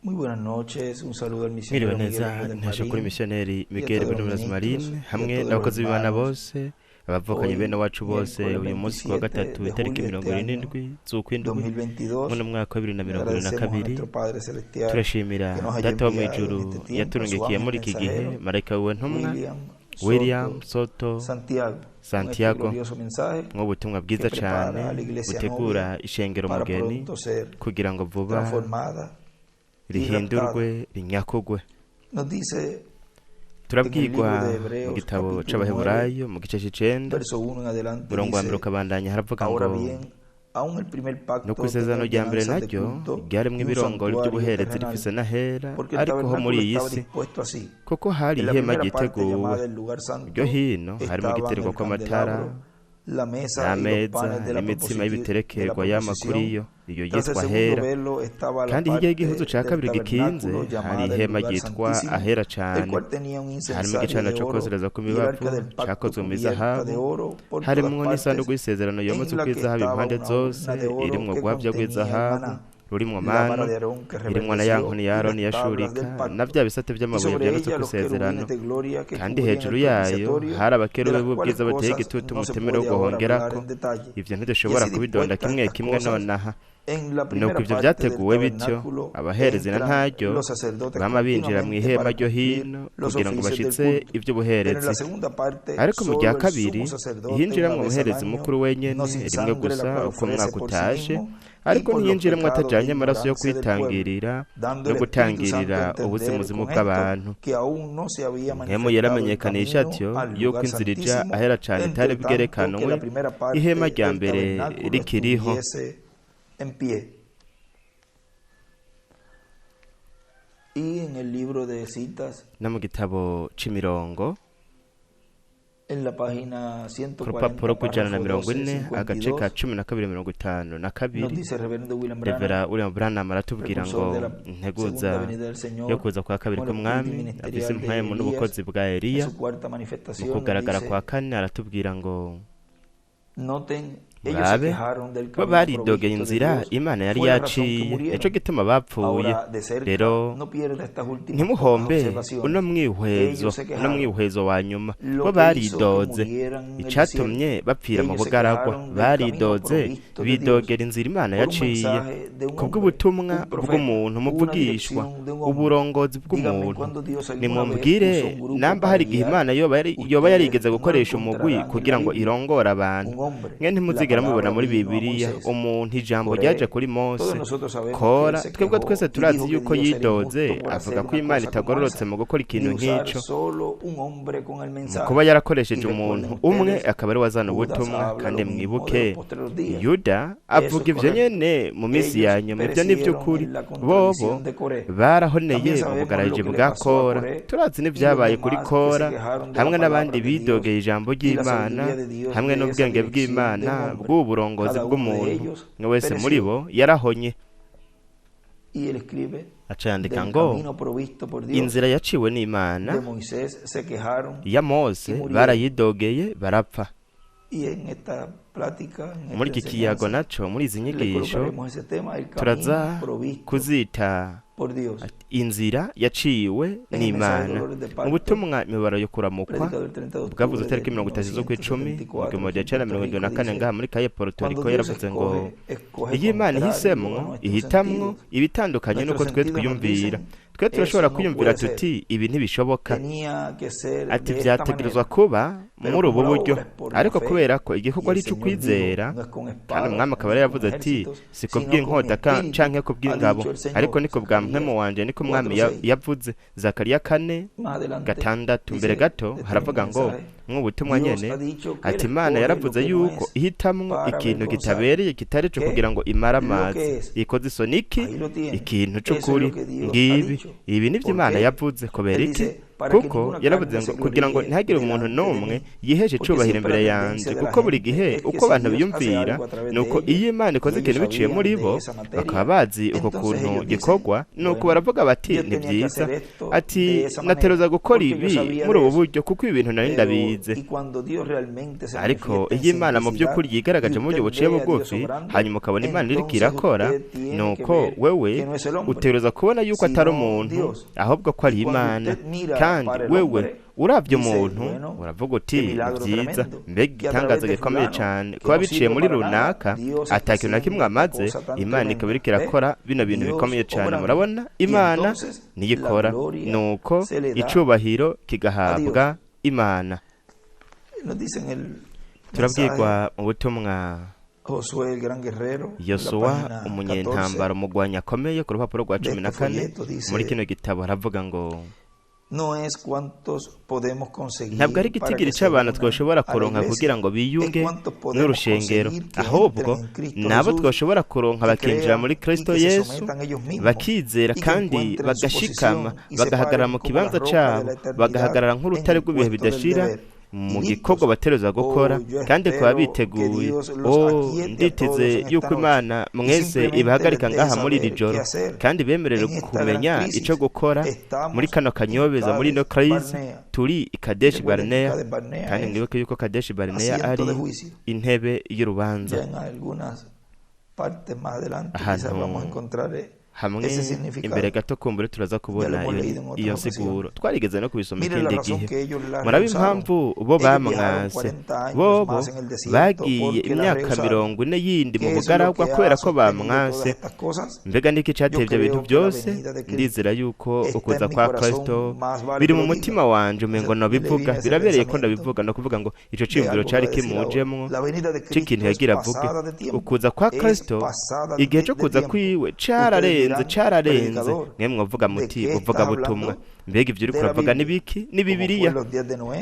Muy buenas noches, un saludo al Mwiriwe misionero Miguel neza Bermúdez ntashyo kuri Marín misiyoneri y a Miguel todos los Bermúdez Marín ministros y a hamwe todos los n'abakozi b'Imana hermanos. bose abavukanye bene wacu bose Miércoles uyu munsi kuwa 27 gatatu de itariki julio de este año 27 z'ukwindwi 2022, muri mwaka wa le agradecemos a 2022 nuestro Padre Celestial turashimira que nos haya data wo mu enviado ijuru en este tiempo a su yaturungikiye ángel muri iki gihe mensajero, marayika wiwe ntumwa William William Soto Santiago, con este Santiago glorioso mensaje nk'ubutumwa bwiza que cyane prepara a la iglesia butegura novia ishengero para mugeni pronto ser kugira ngo vuba transformada y rihindurwe raptada. rinyakugwe. Nos dice turabwirwa en el libro de mu Hebreos, gitabo capítulo c'abaheburayo mu gice c'icenda verso 1 en adelante, murongo wa mbere dice: ukabandanya haravuga ngo ahora bien, aún el primer no pacto ku isezerano tenía rya mbere ordenanzas de naryo culto ryarimwo y un ibirongoro santuario by'ubuherezi rifise terrenal, n'ahera porque el ariko ho muri tabernáculo iyi estaba si dispuesto así. kuko hari En la ihema primera parte, ryiteguwe llamada el lugar ryo santo, hino harimo estaban igitereko el kw'amatara candelabro, la mesa y los n'ameza panes de la n'imitsima de la y'ibiterekerwa y'ama kuri yo proposición. iyo Tras el yitwa segundo ahera velo estaba la kandi hirya parte y'igihuzu ca del kabiri gikinze tabernáculo hari llamada el ihema lugar ryitwa santísimo, ahera el cane cual tenía un harimo incensario igicana de co oro kosereza ku y el mibavu arca del pacto cakozwe mu cubierta de izahabu oro por todas harimwo n'isanduku partes, y'isezerano yometse en la que kw'izahabu estaba impande una zose urna de oro irimwo que urwavya contenía el rw'izahabu maná, rurimwo la vara manu de Aarón que irimwo na ya reverdeció nkoni y ya las aroni tablas yashurika del na pacto, vya bisate y vy'amabuye sobre vyanditse ella ku los isezerano querubines de gloria que kandi cubrían hejuru el yayo propiciatorio, hari de abakerubi las cuales b'ubwiza buteye cosas igitutu no se umutemere wo puede ahora hablar guhongerako en detalle. ivyo Y ntidushobora así kubidonda dispuestas kimwe estas kimwe cosas, nonaha en la nuko primera ivyo parte del vyateguwe bityo tabernáculo abaherezi na entran ntaryo los sacerdotes bama binjira mu continuamente ihema para ryo cumplir hino los kugira ngo oficios del bashitse culto. Pero en ivy'ubuherezi la segunda parte, ariko mu rya solo el kabiri sumo sacerdote hinjiramwo una vez al umuherezi año, mukuru wenyene no sin rimwe sangre, la gusa cual uko ofrece umwaka por sí utashe mismo y ariko por los ntiyinjiramwo pecados de atajanye amaraso yo ignorancia del pueblo, kwitangirira dando no el Espíritu Santo a gutangirira entender ubuzimuzimu con esto bw'abantu que aún no se había nkemu manifestado el yaramenyekanisha camino atyo al yuko lugar inzira ija santísimo, ahera cane itari entre tanto que bwerekanwe la primera ihema parte rya del mbere tabernáculo rikiriho. estuviese en pie. Y en el libro de citas, no mu gitabo c'imirongo en la página ku rupapuro 140, rw'ijana na párrafo 12, mirongo ine agace ka 52, 1252 nos dice el reverendo William Revera Branham, William Branham aratubwira ngo precursor de la integuza segunda venida del yo Señor, kuza kwa kabiri con el k'umwami espíritu afise ministerial de impwemu Elías, n'ubukozi bwa en Eliya su cuarta mu manifestación, nos kugaragara kwa dice: kane aratubwira ngo noten, ellos se murabe quejaron del bo camino baridogeye provisto de inzira Dios, imana yari fue la razón que yaciye nico murieron. gituma bapfuye Ahora, de cerca, rero no pierda estas últimas pocas ntimuhombe uno observaciones. mwihwezo Ellos se uno quejaron. mwihwezo wa nyuma Lo bo que hizo que baridoze murieran en el icatumye desierto. bapfira mu Ellos se bugaragwa quejaron del camino baridoze provisto de Dios bidogera inzira imana por un yaciye mensaje de un hombre, kubw'ubutumwa un profeta, bw'umuntu una umuvugishwa dirección de un hombre. uburongozi Díganme bw'umuntu cuándo Dios alguna vez nimumbwire puso un grupo namba para hari igihe guiar. imana yoba Ustedes yarigeze no gukoresha umugwi encontrarán en kugira la ngo Biblia irongore abantu un hombre. mwe La ntimuzigera mubibona palabra muri vino a bibiliya Moisés. umuntu ijambo Coré, ryaje kuri mose todos nosotros sabemos que él kora se twebwe quejó twese y turazi dijo que yuko Dios era yidoze injusto por avuga hacer ko una imana cosa como itagororotse esa, mu gukora de ikintu usar nk'ico solo un hombre con el mu mensaje. kuba Y yarakoresheje recuerden umuntu umwe ustedes, akaba ari wazana Judas ubutumwa habla kandi lo mismo de mwibuke los postreros días. yuda Eso avuga es ivyo correcto. nyene mu minsi Ellos ya nyuma ivyo ni perecieron vy'ukuri en la bobo contradicción de Coré. barahoneye También mu sabemos lo bugaraji que le bwa pasó a kora Coré turazi y los n'ivyabaye kuri demás que se kora quejaron de la hamwe n'abandi palabra de Dios bidogeye ijambo y la ry'imana sabiduría de Dios hamwe de esa n'ubwenge dirección de bw'imana un hombre. bw'uburongozi Cada uno de bw'umuntu ellos umwe wese muri pereció. bo yarahonye Y él escribe: aca yandika del ngo camino provisto por Dios, inzira yaciwe n'imana de Moisés se quejaron ya mose y murieron. barayidogeye barapfa Y en esta plática, en muri esta iki kiyago enseñanza, naco muri izi le nyigisho colocaremos ese tema, el turaza camino provisto kuzita por Dios. inzira yaciwe En el mensaje de n'imana Dolores de mu Parto, butumwa imibaro yo kuramukwa predicado el 30 de bwavuze octubre itariki de 30 z'ukwicumi mu 1974, gihumbi magana cenda mirongo irindwi na kane dice: ngaha muri kaye Puerto cuando Rico Dios yaravuze ngo escoge iyo imana contrario a ihisemwo nuestros ihitamwo sentidos, ibitandukanye n'uko nuestros twe sentidos nos twiyumvira dicen, twe turashobora eso no kwiyumvira puede ser. tuti ibi ntibishoboka tenía que ser ati de esta vyategerezwa manera. kuba Pero muri ubu como la buryo obra es por la ariko fe, kubera ko y igikorwa el ari Señor c'ukwizera dijo, no es con kandi espadas, umwami akaba ni yari con yavuze ati ejércitos, si sino kubw'inkota con mi espíritu, canke kubw'ingabo ha dicho el Señor. ariko niko bwa Zacarías mpemu wanje niko umwami 4:6. yavuze Zakariya 4 Más adelante gatandatu dice mbere gato este haravuga ngo mensaje: nk'ubutumwa Dios nyene ha dicho que ati él imana escoge yaravuze lo que no yuko es ihitamwo para ikintu avergonzar. kitabereye kitari co ¿Qué? kugira ngo imare Lo que amazi es. ikoze isoni iki Ahí lo tiene. ikintu Eso es c'ukuri lo que Dios ha ngibi dicho. ibi nivyo ¿Por imana qué? yavuze kubera Él iki dice: kuko yaravuze ngo kugira ngo ntihagire umuntu n'umwe yiheshe icubahiro imbere yanjye, kuko buri gihe uko abantu biyumvira ni uko iyo Imana ikoze ikintu biciye muri bo bakaba bazi uko kuntu gikorwa, ni uko baravuga bati ni byiza, ati nateruza gukora ibi muri ubu buryo kuko ibi bintu nari ndabize. Ariko iyo Imana mu by'ukuri yigaragaje mu buryo buciye bugufi, hanyuma ukabona Imana iriko irakora, ni uko wewe uteruza kubona yuko atari umuntu ahubwo ko ari Imana. Kandi wewe uravye umuntu uravuga uti ni byiza, mbega igitangaza gikomeye cyane kuba biciye muri runaka atakintu na kimwe amaze, Imana ikaba iriko irakora bino bintu bikomeye cyane. Murabona Imana niyo ikora, nuko icubahiro kigahabwa Imana. Turabwirwa mu butumwa Yosuwa umunyentambara umugwanyi akomeye ku rupapuro rwa 14 muri kino gitabo haravuga ngo ntabwo ari igitigiri cy'abantu twoshobora kuronka kugira ngo biyunge n'urushengero, ahubwo nabo twoshobora kuronka bakinjira muri Kristo Yesu bakizera kandi bagashikama, bagahagarara mu kibanza cyabo, bagahagarara nk'urutare rw'ibihe bidashira mu gikorwa bateruza gukora, kandi kuba biteguye. Nditeze yuko Imana mwese ibahagarika ngaha muri iri joro, kandi bemerere kumenya ico gukora muri kano kanyobeza, muri no crise turi i Kadeshi Barnea. Kandi mwibuke yuko Kadeshi Barnea ari intebe y'urubanza. Hamwe imbere gato kumbure turaza kubona iyo siguro twarigeze no kubisoma ikindi gihe. Murabe impamvu bo bamwase, bobo bagiye imyaka 40 yindi mu bugaragwa kubera ko bamwase. Mbega niki cyateye ibyo bintu byose? Ndizera yuko ukuza kwa Kristo biri mu mutima wanje, umengo no bivuga birabereye ko ndabivuga, no kuvuga ngo ico cimviro cari kimujemwo c'ikintu yagira avuge. Ukuza kwa Kristo igihe cyo kuza kwiwe cararenze mwemwe uvuga muti uvuga butumwa. Mbega ivyo uri kuravuga nibiki? Ni Bibiliya.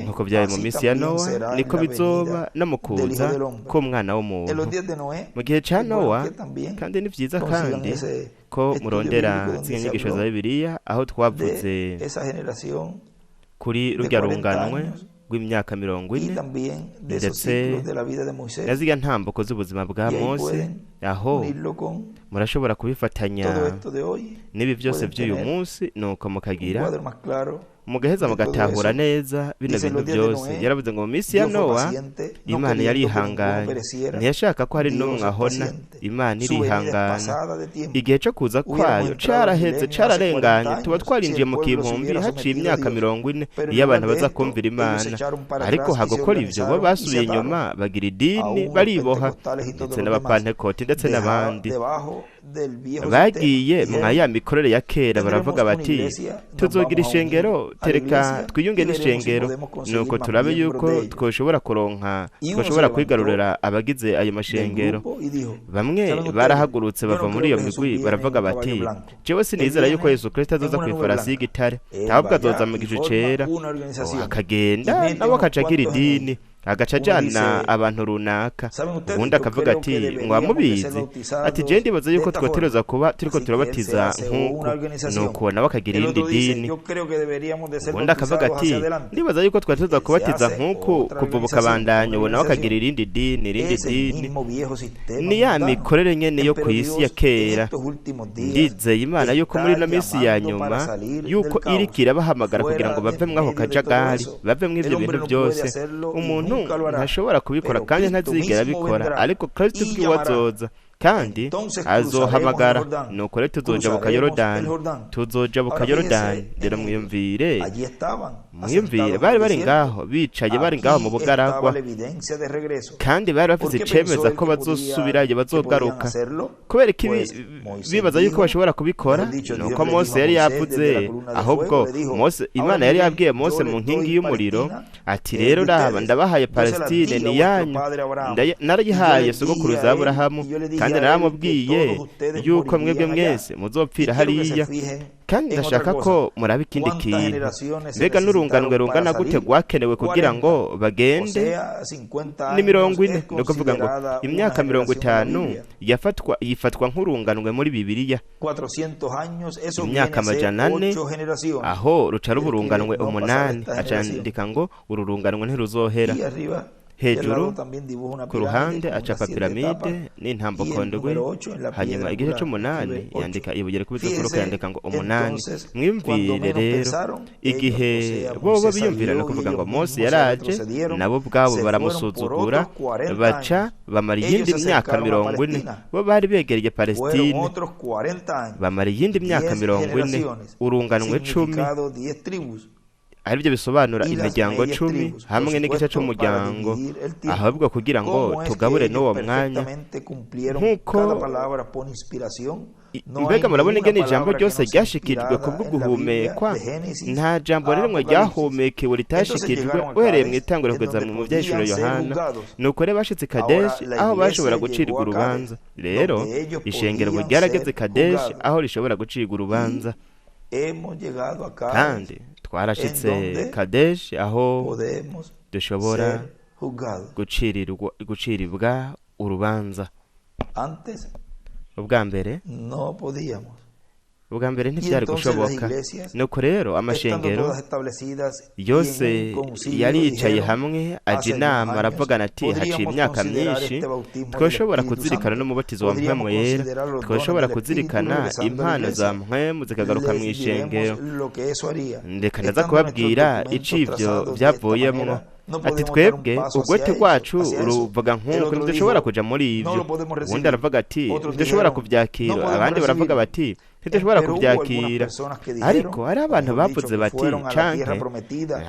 Nkuko byaye mu minsi ya Nowa niko bizoba no mukuza k'umwana w'umuntu. Mu gihe ca Nowa kandi ni vyiza kandi ko murondera zinyigisho za Bibiliya aho twavuze kuri rujya runganwe rw'imyaka 40 ndetse naziga ntambuko z'ubuzima bwa Mose, aho murashobora kubifatanya n'ibi byose by'uyu munsi, nuko mukagira mugaheza mugatahura neza bino bintu byose. Yaravuze ngo mu minsi ya Nowa Imana yari ihanganye, ntiyashaka ko hari n'umwe ahona. Imana irihangana, igihe cyo kuza kwayo caraheze, cararenganye, tuba twarinjiye mu kihumbi haciye imyaka 40 iyo abantu baza kumvira Imana. Ariko hagukora ivyo bo basubiye inyuma, bagira idini, bariboha, ndetse n'abapantekoti ndetse n'abandi bagiye mwaya mikorere ya kera. Baravuga bati tuzogira ishengero, tereka twiyunge n'ishengero, nuko turabe yuko twoshobora kuronka, twoshobora kwigarurira abagize ayo mashengero. Bamwe barahagurutse bava muri iyo migwi, baravuga bati jewe sinizera yuko Yesu Kristo azoza ku ifarasi y'igitare, ahubwo azoza mu gicu cera. Akagenda nabo akacagira idini, agaca ajana abantu runaka, ubundi akavuga ati mwamubizi, ati je ndibaza yuko twoteruza kuba turiko turabatiza nk'uko, nuko nabo akagira irindi dini. Ubundi akavuga ati ndibaza yuko twoteruza kubatiza nk'uko, kuva bukabandanya, ubu nabo akagira irindi dini. Ni ya mikorere nyene yo ku isi ya kera. Ndizeye Imana yuko muri no minsi ya nyuma yuko irikira bahamagara kugira ngo bave mw'ako kajagari, bave mw'ivyo bintu byose. Umuntu ntashobora kubikora kandi ntazigera abikora, ariko Kristo ubwiwe azoza kandi azohamagara, nuko rero tuzoja buka Yorodani. Rero mwiyumvire bari ngaho bicaye, bari ngaho mu bugaragwa, kandi bari bafite icemeza ko bazosubirayo, bazogaruka. Kubera ko bibaza yuko bashobora kubikora, nuko Mose yari yavuze, ahubwo Imana yari yabwiye Mose mu nkingi y'umuriro ati rero raba ndabahaye Palestine ni yanyu, narayihaye sogokuruza Aburahamu, kandi naramubwiye yuko mwebwe mwese muzopfira hariya, kandi ndashaka ko muraba ikindi kintu, mbega n'urunganwe rungana gute rwakenewe kugira ngo bagende? Ni 40. ni ukuvuga ngo imyaka 50 yifatwa nk'urunganwe muri Bibiliya. Imyaka 400 aho ruca ruba urunganwe 8, acandika ngo uru runganwe ntiruzohera. Hejuru ku ruhande acapa piramide n'intambo kondwe, hanyuma igice c'umunani yandika ibuye ku bizufuruka, yandika ngo 8. Mwimvire rero igihe bobo biyumvira no kuvuga ngo Mose yaraje, nabo bwabo baramusuzugura, baca bamara iyindi myaka 40. Bo bari begereye Palestine, bamara iyindi myaka 40, urunganwe 10. Aribyo bisobanura imiryango 10 hamwe n'igice c'umuryango, ahubwo kugira ngo tugabure n'uwo mwanya nk'uko. Mbega murabona ingene ijambo ryose ryashikijwe kubwo guhumekwa, nta jambo rimwe ryahumekewe ritashikijwe uhereye mu itanguriro kugeza mu vyahishuro Yohana. Nuko rero bashitse Kadeshi aho bashobora gucirwa urubanza. Rero ishengero ryarageze Kadeshi aho rishobora gucirwa urubanza, kandi twarashitse Kadeshi aho dushobora gucirirwa urubanza. Ubwa mbere ntibyari gushoboka. Nuko rero amashengero yose yari yicaye hamwe, aje inama, aravugana ati haciye imyaka myinshi twashobora kuzirikana n'umubatizo wa mpwemu yera, twashobora kuzirikana impano za mpwemu zikagaruka mu ishengero. Ndeka ndaza kubabwira icivyo byavuyemwo. Ati twebwe ugwete rwacu uruvuga nk'uko ntidushobora kuja muri ivyo. Ubundi aravuga ati ntidushobora kuvyakira, abandi baravuga bati ntidushobora kuvyakira. Ariko hari abantu bavuze bati canke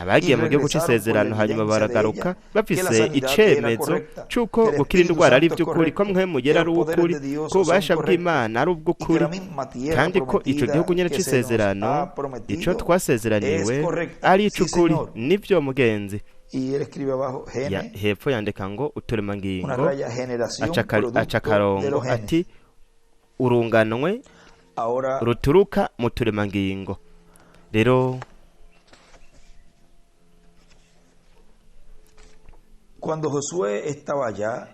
abagiye mu gihugu c'isezerano hanyuma baragaruka bafise icemezo c'uko gukira indwara ari ivy'ukuri, ko mpwemu yera ari uw'ukuri, ko ububasha bw'Imana ari ubw'ukuri, kandi ko ico gihugu nyene c'isezerano ico twasezeraniwe ari ic'ukuri. Nivyo mugenzi. Hepfo yandika ngo uturemangingo, aca akarongo ati urunganwe ruturuka mu turemangingo. Rero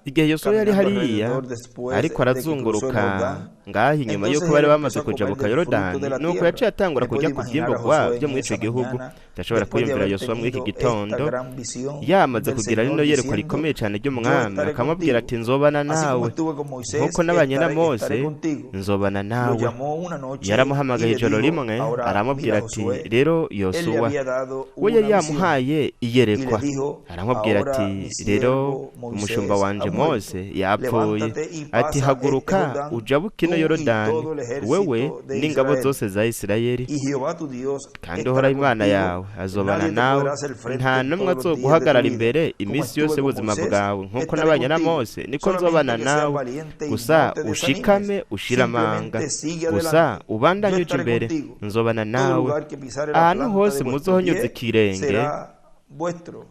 igihe Yosuwa yari hariya ariko arazunguruka ngaho inyuma yuko bari bamaze kujabuka Yorodani, nuko yaciye atangura kujya ku vyimburwa byo muri ico gihugu. Ndashobora kwiyumvira Yosuwa muri iki gitondo yamaze kugira rino yerekwa rikomeye cyane ry'umwami, akamubwira ati nzobana nawe nk'uko nabanye na Mose, nzobana nawe. Yaramuhamagaye ijoro rimwe aramubwira ati rero Yosuwa we yari yamuhaye iyerekwa, aramubwira ati rero umushumba wanje Mose yapfuye, ati haguruka ujabuke ino Yorodani wewe n'ingabo zose za Isirayeli, kandi Uhoraho Imana yawe azobana nawe, nta n'umwe azoguhagarara imbere iminsi yose y'ubuzima bwawe. Nk'uko nabanye na Mose niko nzobana nawe, gusa ushikame ushira amanga, gusa ubandanye uja imbere, nzobana nawe. Ahantu hose muzohonyuza ikirenge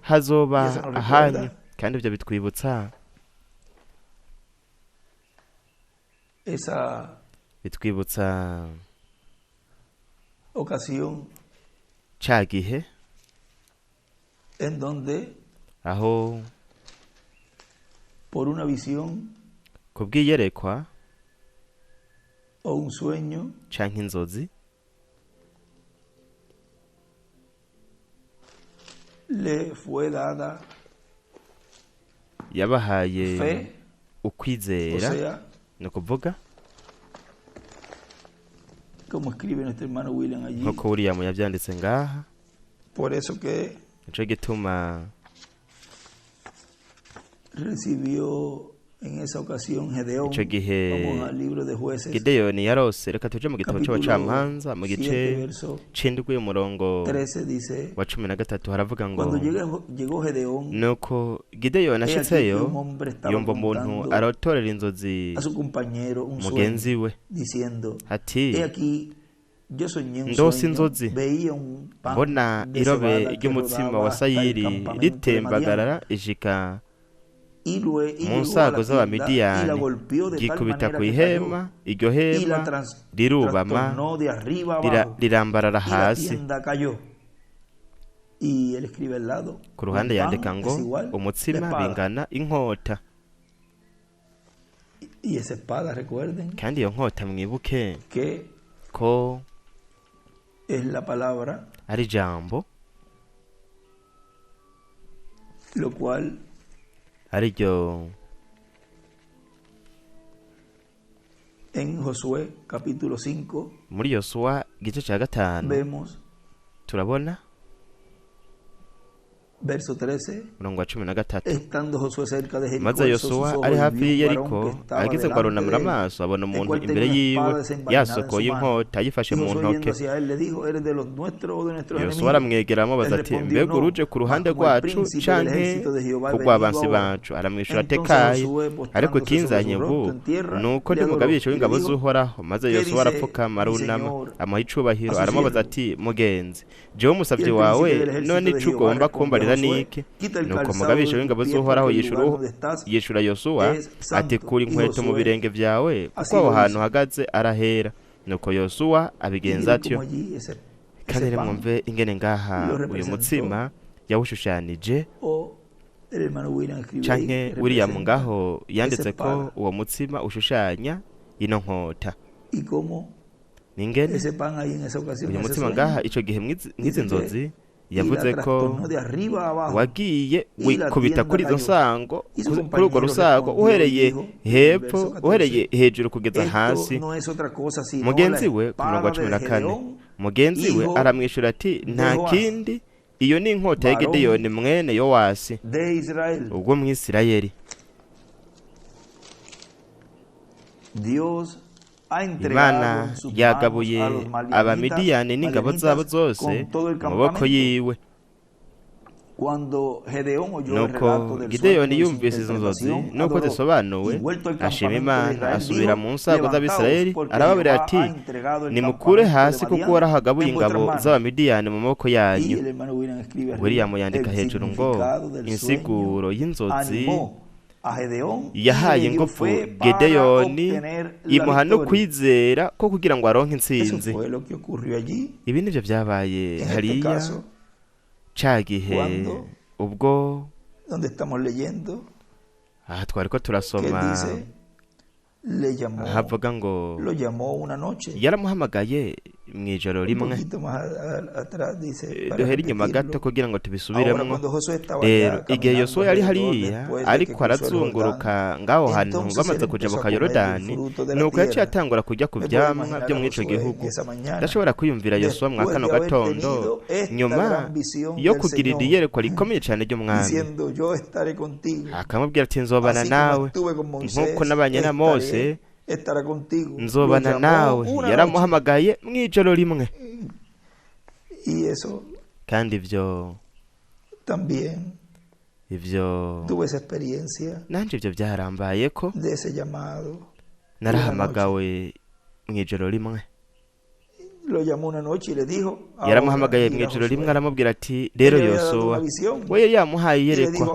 hazoba ahanyu. Kandi ibyo bitwibutsa ca gihe aho kubw'iyerekwa canke inzozi yabahaye ukwizera, ni ukuvuga nk'uko William yavyanditse ngaha. Nico gituma ico gihe Gideyoni yarose. Reka tuje mu gitabo c'abacamanza mu gice c'indwi umurongo wa 13 haravuga ngo nuko Gideyoni ashitseyo yumva umuntu arotorera inzozi mugenzi we ati ndose inzozi mbona irobe ry'umutsima wa sayiri ritembagarara ishika mu nsago z'abamidiyani ryikubita ku ihema, iryo hema rirubama rirambarara hasi. Ku ruhande yandika ngo umutsima bingana inkota, kandi iyo nkota mwibuke ko ari ijambo ari ryo muri Yosuwa igice cya 5 turabona murongo wa 13. Maze Yosuwa ari hafi y'Yeriko ageze ngo arunamura amaso abona umuntu imbere yiwe yasokoye inkota ayifashe mu ntoke. Yosuwa aramwegera amubaza ati, mbega uruje ku ruhande rwacu canke ku rw'abansi bacu? Aramwishura ati, kaye, ariko ikinzanye ubu nuko ndi mugabisha w'ingabo z'Uhoraho. Maze Yosuwa arapfukama arunama amuha icubahiro, aramubaza ati, mugenzi, jewe umusavyi wawe, none ico ugomba kumbarira niki? Nuko mugabisha w'ingabo z'Uhoraho yishura Yosuwa ati, kura inkweto mu birenge vyawe, kuko aho hantu hagaze arahera. Nuko Yosuwa abigenza atyo. Kandi rero mwumve ingene ngaha uyu mutsima yawushushanije, canke William ngaho yanditse ko uwo mutsima ushushanya ino nkota. Ningene uyu mutsima ngaha ico gihe mwizi nzozi yavuze ko wagiye wikubita kuri izo nsango, kuri urwo rusago, uhereye hepfo, uhereye hejuru kugeza hasi. Mugenzi we ku murongo wa 14, mugenzi we aramwishura ati, nta kindi, iyo ni inkota ya Gideyoni mwene Yowasi ubwo mu Isirayeli. Imana yagabuye abamidiyani n'ingabo zabo zose mu maboko yiwe. Nuko Gideyoni yumvise izo nzozi nuko zisobanuwe, ashima Imana, asubira mu nsago z'Abisirayeli, arababwira ati, nimukure hasi kuko Uhoraho agabuye ingabo z'abamidiyani mu maboko yanyu. William yandika hejuru ngo insiguro y'inzozi yahaye ingufu Gideyoni, imuha no kwizera ko kugira ngo aronke intsinzi. Ibi nivyo vyabaye hariya ca gihe ubwo aha twariko turasoma havuga ngo yaramuhamagaye mw'ijoro rimwe. Duhera inyuma gato kugira ngo tubisubiremo. Rero igihe Yosuwa yari hariya ariko arazunguruka ngaho hantu bamaze kuja mu Yorodani, nuko yaciye atangura kujya ku vyamwa byo mw'ico gihugu. Ndashobora kwiyumvira Yosuwa mwa kano gatondo nyuma yo kugira iyerekwa rikomeye cyane ry'umwami, akamubwira ati, nzobana nawe nk'uko nabanye na Mose, nzobana nawe. Yaramuhamagaye mw'ijoro rimwe. Kandi ivyo nanje ivyo byarambaye ko narahamagawe mw'ijoro rimwe. Yaramuhamagaye mw'ijoro rimwe aramubwira ati, rero Yosuwa, we yari yamuhaye iyerekwa,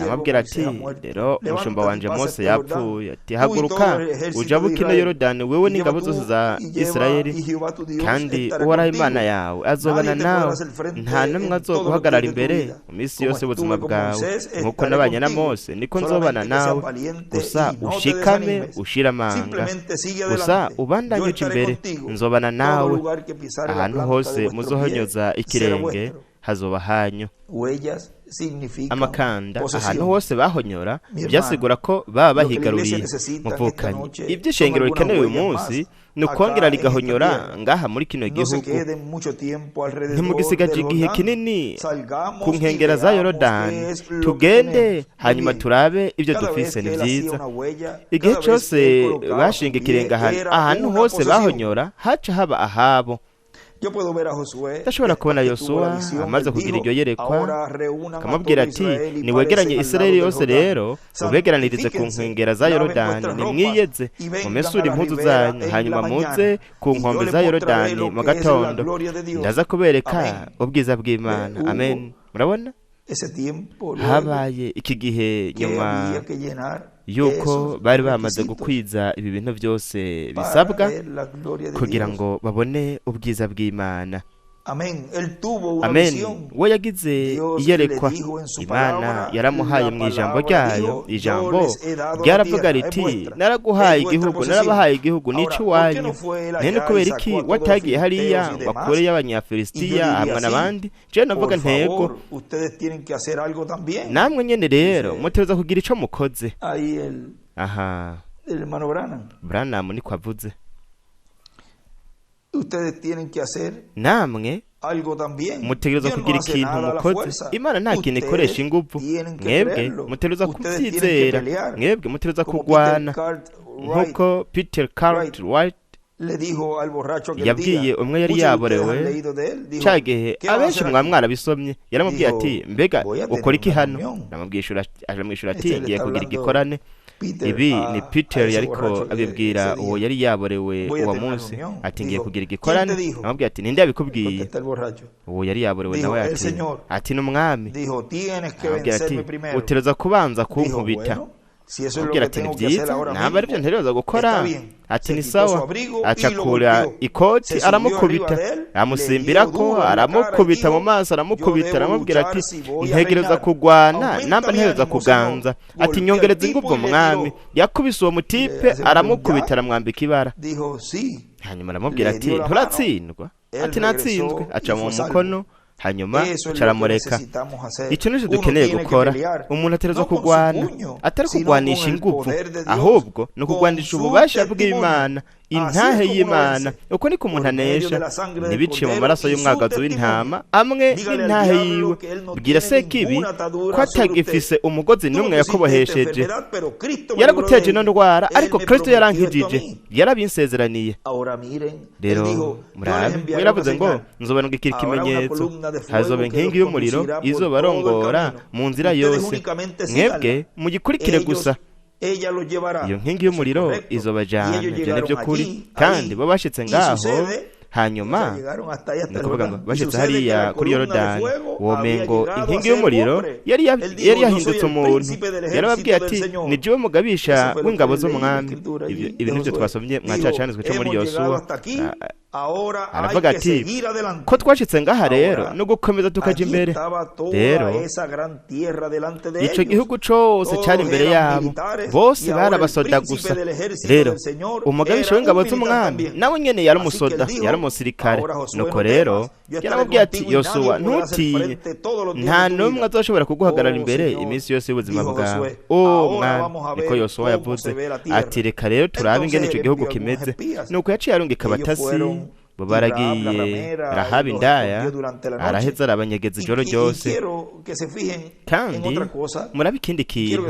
aramubwira ati, rero umushumba wanje Mose yapfuye, ati, haguruka ujabuke ino Yorodani wewe n'ingabo zose za Isirayeli, kandi Uhoraho Imana yawe azobana nawe, nta n'umwe azoguhagarara imbere mu minsi yose y'ubuzima bwawe. Nk'uko nabanye na Mose niko nzobana nawe, gusa ushikame ushira amanga, gusa ubandanye uca imbere, nzobana nawe. Ahantu hose muzohonyoza ikirenge hazoba hanyu. Amakanda ahantu hose bahonyora byasigura ko baba bahigaruriye. Muvukanye iby'ishengero bikenewe uyu munsi ni ukongera rigahonyora ngaha muri kino gihugu. Ntimugisigaje igihe kinini ku nkengera za Yorodani, tugende hanyuma turabe ibyo dufise. Ni byiza igihe cyose bashinga ikirenga ahantu hose bahonyora haca haba ahabo. Ndashobora kubona Yosuwa amaze kugira iryo yerekwa, akamubwira ati, niwegeranye Isirayeli yose rero ubegeranirize ku nkengera za Yorodani, nimwiyeze mumesure impuzu zanyu, hanyuma muze ku nkombe za Yorodani mu gatondo, ndaza kubereka ubwiza bw'Imana. Amen. Murabona habaye iki gihe nyuma yuko bari bamaze gukwiza ibi bintu byose bisabwa kugira ngo babone ubwiza bw'Imana. Amen. We yagize iyerekwa, Imana yaramuhaye mu ijambo ryayo. Ijambo ryaravuga riti, naraguhaye igihugu, narabahaye igihugu, nico wanyu. Nene kubera iki watagiye hariya bakore y'Abanyafilisitiya hamwe n'abandi? Je navuga ntego, namwe nyene rero mutegerezwa kugira ico mukoze. Aha, Branham niko avuze. Namwe mutegerezwa kugira ikintu mukoze. Imana nta kintu ikoresha ingufu. Mwebwe mutegerezwa kubyizera, mwebwe mutegerezwa kurwana, nk'uko Peter Cartwright yabwiye umwe yari yaborewe cya gihe. Abenshi mwarabisomye. yaramubwiye ati, mbega ukora iki hano? Aramwishyura ati, ngiye kugira igikorane. Ibi ni Peter yariko abibwira uwo yari yaborewe uwo munsi, ati ngiye kugira igikorane. Aramubwiye ati, ninde yabikubwiye? Uwo yari yaborewe nawe ati n'umwami. Aramubwira ati, utegerezwa kubanza kunkubita. Aramubwira ati, ni byiza, ntabwo aribyo ntegerezwa gukora. Ati ni sawa. Acakura ikoti aramukubita, amusimbirako, aramukubita mu maso, aramukubita. Aramubwira ati, ntegereza kugwana, namba ntegereza kuganza. Ati, nyongereza ingufu mwami. Yakubise uwo mutipe, aramukubita, aramwambika ibara. Hanyuma aramubwira ati, nturatsindwa? Ati, natsinzwe. Aca mu mukono, hanyuma caramureka. Icyo nicyo dukeneye gukora. Umuntu ategerezwa kurwana, atari kurwanisha ingufu, ahubwo ni ukugwanisha ububasha bw'Imana, intahe y'Imana. Uko niko umuntu anesha, ntibiciye mu maraso y'umwagazi w'intama amwe n'intahe yiwe. Bwira Sekibi ko atagifise umugozi n'umwe yakobohesheje. Yaraguteje ino ndwara, ariko Kristo yarankijije, yarabinsezeraniye. Rero murabe, yaravuze ngo nzobanungikira ikimenyetso, hazoba inkingi y'umuriro izobarongora mu nzira yose. Mwebwe mugikurikire gusa. Iyo nkingi y'umuriro izobajana. Ibyo ni by'ukuri. Kandi bo bashitse ngaho, hanyuma ni ukuvuga ngo bashitse hariya kuri Yorodani, uwo mengo inkingi y'umuriro yari yahindutse umuntu. Yarababwiye ati, ni jewe mugabisha w'ingabo z'umwami. Ibi nibyo twasomye mwa cyacanizwe cyo muri Yosuwa. Aravuga ati, ko twashitse ngaha rero no gukomeza tukaja imbere. Rero icyo gihugu cyose cyari imbere yabo, bose barabasoda gusa. Rero umugabisha w'ingabo z'umwami nawe nyene yari umusoda, yari umusirikare. Nuko rero yaramubwiye ati, Yosuwa, ntutinye, nta n'umwe azoshobora kuguhagarara imbere iminsi yose y'ubuzima bwawe. Mwami, niko Yosuwa yavuze. Ati, reka rero turabe ingene icyo gihugu kimeze. Nuko yaciye arungika abatasi, bo baragiye. Rahabu indaya araheza arabanyegeza ijoro ryose. Kandi murabe ikindi kintu,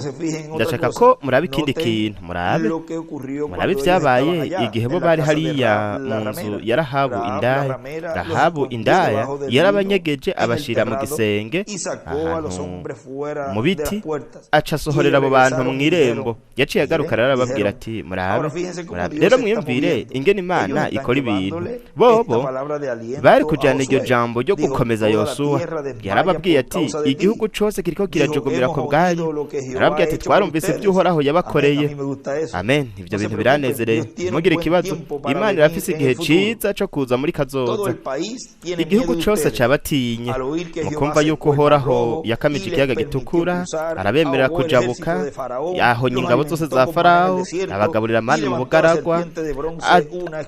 ndashaka ko murabe ikindi kintu. Murabe ibyabaye igihe bo bari hariya mu nzu ya Rahabu indaya. Rahabu indaya yarabanyegeje, abashira mu gisenge ahantu mu biti, aca asohorera abo bantu mu irembo. Yaciye agaruka arababwira ati, murabe rero mwiyumvire ingene Imana ikora ibintu. Bobo bari kujana iryo jambo ryo gukomeza Yosuwa. Yarababwiye ati, igihugu cyose kiriko kirajugumira ku bwanyu. Yarababwiye ati, twarumvise iby'Uhoraho yabakoreye. Amen. Ibyo bintu biranezereye. Mugire ikibazo, Imana irafise igihe ciza cyo kuza muri kazoza. Igihugu cyose cabatinye mukumva yuko Uhoraho yakamije ikiyaga gitukura, arabemerera kujabuka, yahonye ingabo zose za Farawo, abagaburira mani mu bugaragwa,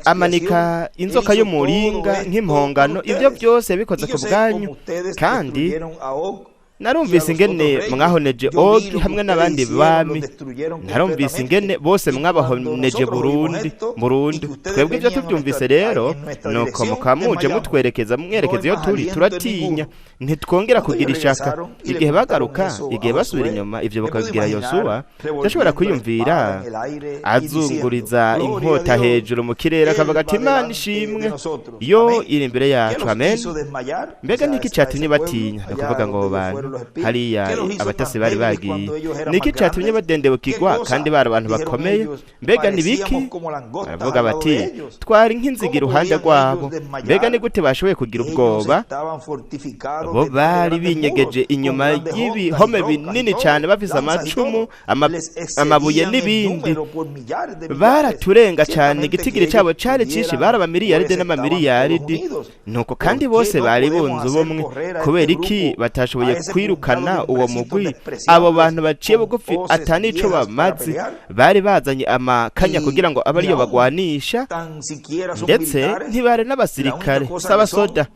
amanika inzoka y'umuringa nk'impongano. Ibyo byose yabikoze ku bwanyu. Kandi narumvise ingene mwahoneje Ogi hamwe n'abandi bami. Narumvise ingene bose mwabahoneje burundu. Twebwe ibyo tubyumvise rero, nuko mukamuje mwerekeza iyo turi, turatinya, ntitwongera kugira ishaka. Igihe bagaruka, igihe basubira inyuma, ibyo bakabibwira Yosuwa, ndashobora kwiyumvira azunguriza inkota hejuru mu kirere, akavuga ati, Imana ishimwe, yo iri imbere yacu. Amen. Mbega niki cyatumye batinya? Ndakuvuga ngo bantu hariya abatasi bari bagiye. Niki cyatumye badendebukirwa kandi bari abantu bakomeye? Mbega ni biki? Baravuga bati twari nk'inziga iruhande rwabo. Mbega ni gute bashoboye kugira ubwoba? Bo bari binyegeje inyuma y'ibihome binini cyane, bafise amacumu, amabuye n'ibindi. Baraturenga cyane, igitigiri cyabo cyari cyinshi, barabamiliyaride n'amamiliyaridi. Nuko kandi bose bari bunze ubumwe. Kubera iki batashoboye kwirukana uwo mugwi? Abo bantu baciye bugufi atanico bamaze, bari bazanye amakanya kugira ngo abe ariyo bagwanisha, ndetse ntibari n'abasirikare s'abasoda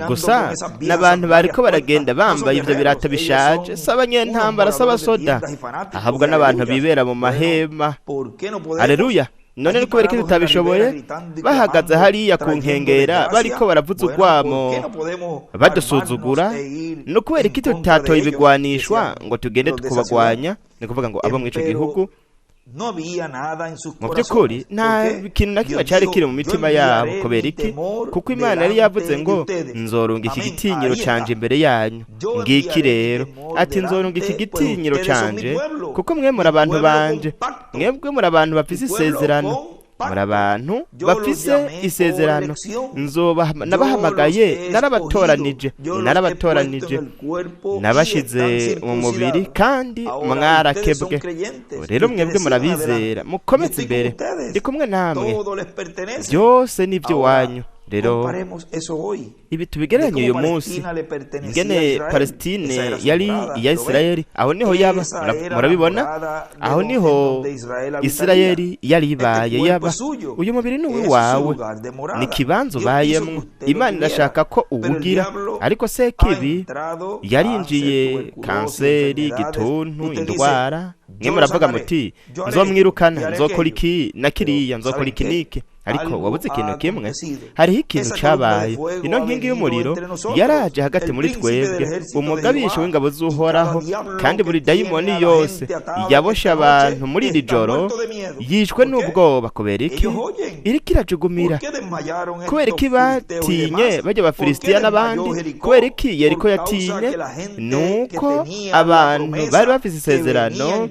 gusa, n'abantu bariko baragenda bambaye ivyo birata bishaje, s'abanyentambara s'abasoda, ahabwa n'abantu bibera mu mahema. Haleluya! None kubera ko tutabishoboye, bahagaze hariya ku nkengera bariko baravuza urwamo badusuzugura. No kubera ko tutatoye ibigwanishwa ngo tugende tukubagwanya, ni kuvuga ngo abo mw'ico gihugu mu by'ukuri nta kintu na kimwe cyari kiri mu mitima yabo. Kubera iki? Kuko Imana yari yavuze ngo nzorunga iki gitinyiro canje imbere yanyu. Ngiki rero ati nzorunga iki gitinyiro canje kuko mwe muri abantu banje, mwebwe muri abantu bafise isezerano, muri abantu bafise isezerano. Nabahamagaye, narabatoranije, nabashize mu mubiri kandi mwarakebwe. Rero mwebwe murabizera, mukomeze imbere, ndi kumwe namwe, byose n'ibyo wanyu. Rero ibi tubigereranye uyu munsi, ingene Palestine yari iya Isirayeli, aho niho yaba, murabibona, aho niho Isirayeli yari ibaye yaba. Uyu mubiri ni uwawe, ni ikibanza ubayemwo. Imana irashaka ko uwugira, ariko Sekibi yarinjiye kanseri, igituntu, indwara. Mwe muravuga muti nzomwirukana, nzokora iki na kiriya, nzokora iki niki. Ariko wabuze ikintu kimwe, hariho ikintu cyabaye. Ino nkingi y'umuriro yaraje hagati muri twebwe, umugabisha w'ingabo z'Uhoraho, kandi buri dayimoni yose yaboshe abantu muri iri joro yishwe n'ubwoba. Kubera iki? Iriko irajugumira. Kubera iki batinye bajya Abafilisitiya n'abandi? Kubera iki Yeriko yatinye? Nuko abantu bari bafise isezerano,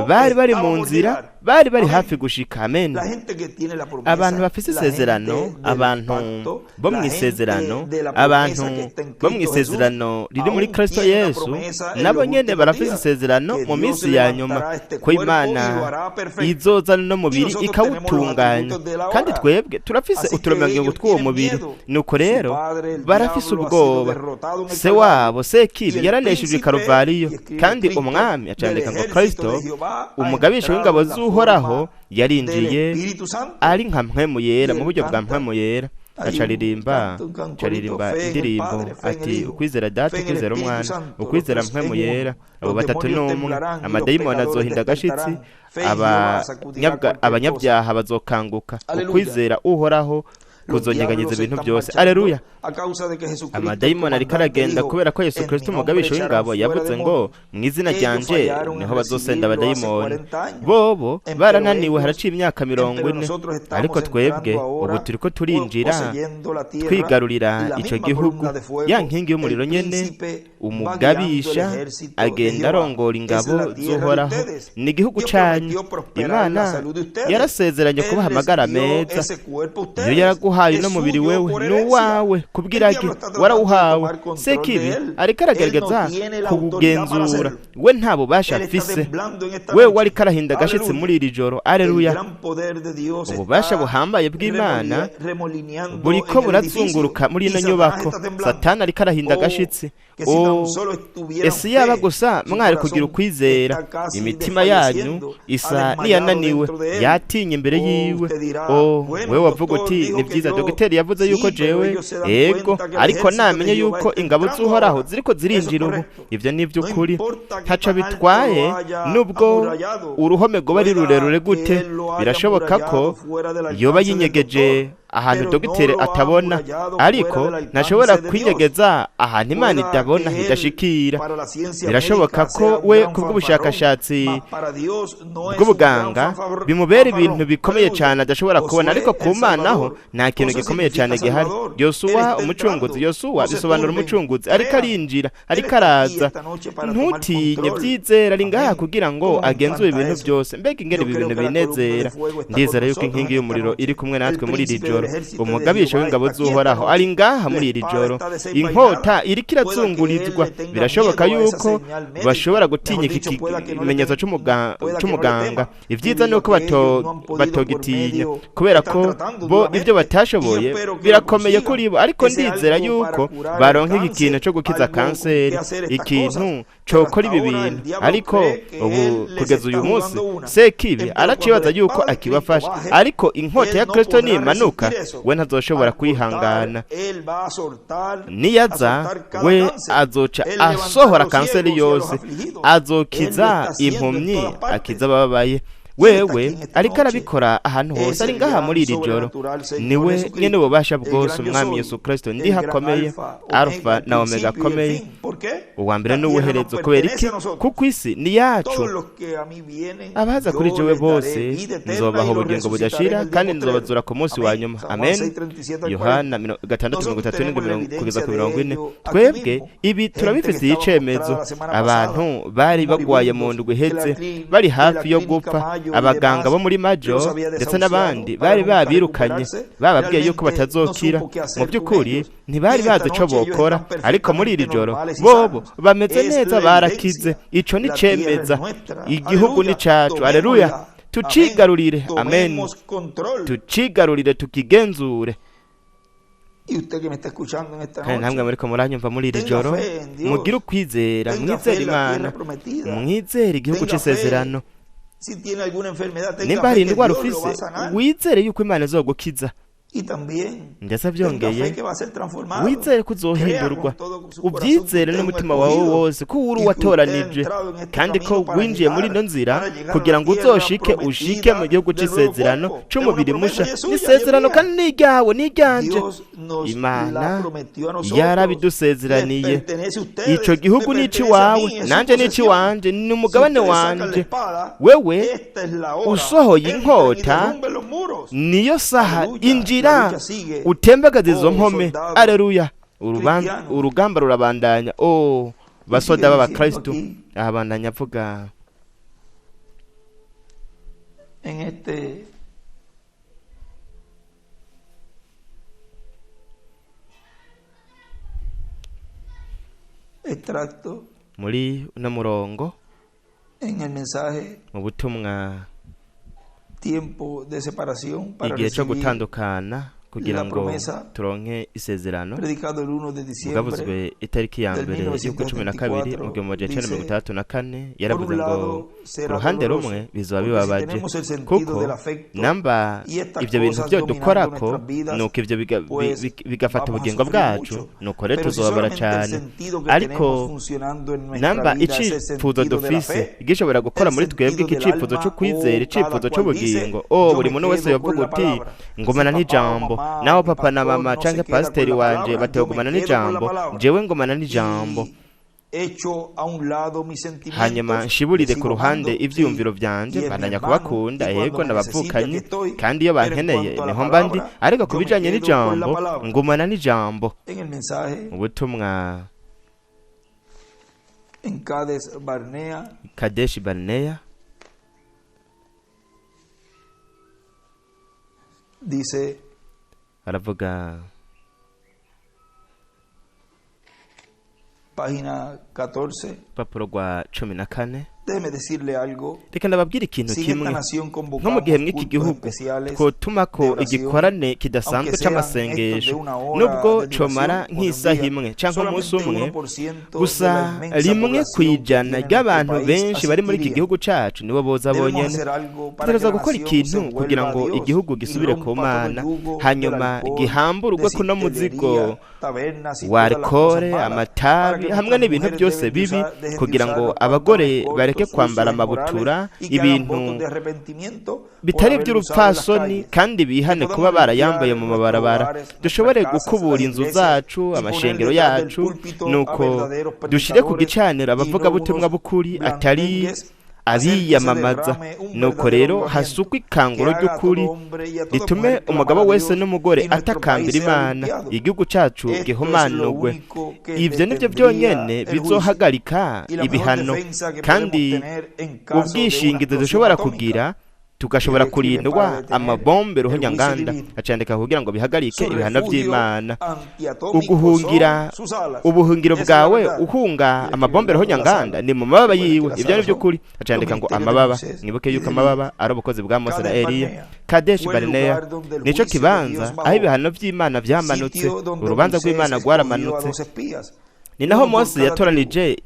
bari bari mu nzira, bari bari hafi gushika. Amen. Abantu bafise isezerano, abantu bo mu isezerano, abantu bo mu isezerano riri muri Kristo Yesu, nabo nyene barafise isezerano mu minsi ya nyuma ko Imana izozana no mubiri ikawutunganya, kandi twebwe turafise uturemangingo tw'uwo mubiri. Nuko rero barafise ubwoba. Se wabo Sekibi yaranesheje Karuvariyo, kandi umwami acandika ngo Kristo umugabisha w'ingabo z'Uhoraho yarinjiye ari nka mpwemu yera, mu buryo bwa mpwemu yera. Acaririmba indirimbo ati ukwizera Data, ukwizera Umwana, ukwizera mpwemu yera, abo batatu n'umwe. Amadayimoni azohinda agashitsi, abanyabyaha bazokanguka. Ukwizera Uhoraho kuzonyeganyiza ibintu byose. Aleluya! Amadayimoni ariko aragenda kubera ko Yesu Kristo umugabisha w'ingabo yavuze ngo mu izina ryanje niho bazosenda abadayimoni. Bobo barananiwe, haraciye imyaka 40, ariko twebwe ubu turiko turinjira twigarurira ico gihugu. Ya nkingi y'umuriro nyene, umugabisha agenda arongora ingabo z'Uhoraho. Ni igihugu canyu. Imana yarasezeranye kubaha amagara meza. Iyo yaraguhaye no mubiri wewe n'uwawe kubwiragi warawuhawe. Sekibi ariko aragerageza kugenzura, we nta bubasha afise. We wari karahinda gashitse muri iri joro. Aleluya! Ububasha buhambaye bw'Imana buriko burazunguruka muri ino nyubako. Satani ariko arahinda gashitse. Ese yaba gusa mwari kugira ukwizera, imitima yanyu isa niyananiwe, yatinye imbere yiwe. We wavuga uti ni byiza, dogiteri yavuze yuko jewe ego, ariko namenye yuko ingabo z'Uhoraho ziriko zirinjira ubu. Ivyo ni vy'ukuri, ntaco bitwaye nubwo uruhome goba ari rurerure gute. Birashoboka ko yoba yinyegeje ahantu dogiteri atabona, ariko ntashobora kwinyegeza ahantu Imana idabona idashikira. Birashoboka ko we kubw'ubushakashatsi bw'ubuganga bimubera ibintu bikomeye cyane adashobora kubona, ariko ku Mana ho nta kintu gikomeye cyane gihari. Yosuwa umucunguzi, Yosuwa bisobanura umucunguzi, ariko arinjira, ariko araza. Ntutinye, byizera, ari ngaha kugira ngo agenzure ibintu byose. Mbega ingene ibi bintu binezera. Ndizera yuko inkingi y'umuriro iri kumwe natwe muri iri joro. Umugabisha w'ingabo z'Uhoraho ari ngaha muri iri joro. Inkota iriko irazungurizwa. Birashoboka yuko bashobora gutinya iki kimenyetso c'umuganga. Ibyiza ni uko batogitinya, kubera ko bo ibyo batashoboye birakomeye kuri bo, ariko ndizera yuko baronka iki kintu cyo gukiza kanseri, ikintu cokora ibi bintu. Ariko ubu kugeza uyu munsi Sekibi aracibaza yuko akibafasha, ariko inkota ya Kristo nimanuka we ntazoshobora kwihangana. Niyaza we azoca asohora kanseri yose, azokiza impumyi, akiza ababaye. Wewe ariko arabikora ahantu hose, ari ngaha muri iri joro. Niwe nyene ububasha bwose, Umwami Yesu Kristo ndi hakomeye, Alfa na Omega akomeye, uwa mbere n'ubuherezo. Kubera iki? kuko isi ni yacu. Abaza kuri jewe bose nzobaha ubugingo budashira, kandi nzobazura ku munsi wa nyuma. Amen. Yohana 6:37-40. Twebwe ibi turabifitiye icemezo. Abantu bari bagwaye mu ndwi iheze, bari hafi yo gupfa. Abaganga bo muri Majo ndetse n'abandi bari babirukanye, bababwiye yuko batazokira. Mu by'ukuri ntibari bazi ico bokora, ariko muri iri joro bobo bameze neza, barakize. Ico ni cemeza. Igihugu ni cacu. Haleluya. Tucigarurire. Amen. Tucigarurire, tukigenzure. Namwe muriko muranyumva muri iri joro, mugire ukwizera, mwizere Imana, mwizere igihugu c'isezerano. Nimba hari indwara ufise, wizere yuko Imana izogukiza. Ndetse byongeye, wizere ko uzohindurwa. Ubyizere n'umutima wawe wose ko uri watoranije, kandi ko winjiye muri ino nzira kugira ngo ushike mu gihugu c'isezerano c'umubiri musha. N'isezerano kandi ni ryawe, ni ryanje. Imana yarabidusezeraniye. Ico gihugu ni iwawe, nanje ni iwanje, ni umugabane wanje. Wewe usohoye inkota, niyo saha injira utembagaza izo mpome. Aleluya. Urugamba rurabandanya. Basoda b'Abakristo abandanya avuga muri uno murongo mu butumwa igihe cyo gutandukana kugira ngo turonke isezerano, bwavuzwe itariki ya mbere y'uko 12 mu 1964. Yaravuze ngo ku ruhande rumwe bizoba bibabaje, kuko namba ibyo bintu byo dukorako nuko ibyo bigafata ubugingo bwacu, nuko rero tuzobabara cyane. Ariko namba icifuzo dufise gishobora gukora muri twebwe, ikicifuzo cyo kwizera, icifuzo cy'ubugingo. Buri muntu wese yavuga uti ngomana n'ijambo. Naho papa na mama canke pasiteri wanje batogumana n'ijambo, jewe ngomana n'ijambo. Hanyuma nshiburire ku ruhande ivyiyumviro vyanje, bandanya kubakunda, yego ndabavukanye, kandi iyo bankeneye niho mbandi. Ariko kubijanye n'ijambo, ngomana n'ijambo. Ubutumwa Kadesh Barnea dice, aravuga página 14, papuro rwa 14. Déjeme decirle algo. Reka ndababwira ikintu kimwe. Nko mu gihe mw'iki gihugu twotuma ko igikorane kidasanzwe c'amasengesho, nubwo comara nk'isaha imwe canke umunsi umwe gusa, 1% ry'abantu benshi bari muri iki gihugu cacu nibo boza bonyene. Tugerageza gukora ikintu kugira ngo igihugu gisubire ku Mana, hanyuma gihamburwe kuno muzigo wa alcohol, amatabi hamwe n'ibintu byose bibi, kugira ngo abagore bare bareke kwambara amabutura, ibintu bitari iby'urupfasoni, kandi bihane kuba barayambaye mu mabarabara. Dushobore gukubura inzu zacu, amashengero yacu, nuko dushire ku gicaniro abavugabutumwa b'ukuri atari abiyamamaza. Nuko rero hasukwa ikanguro ry'ukuri ritume umugabo wese n'umugore atakambira Imana, igihugu cyacu gihumanurwe. Ivyo nivyo byonyene bizohagarika ibihano, kandi ubwishingizi dushobora kugira, tugashobora kurindwa amabombe ruhonyanganda acandika kugira ngo bihagarike ibihano by'Imana. Uguhungira ubuhungiro bwawe uhunga amabombe ruhonyanganda ni mu mababa yiwe. Ibyo ni by'ukuri acandika ngo amababa. Mwibuke yuko amababa ari ubukozi bwa Mose na Eliya. Kadeshi Barineya nico kibanza aho ibihano by'Imana byamanutse, urubanza rw'Imana rwaramanutse. Ni naho Mose yatoranije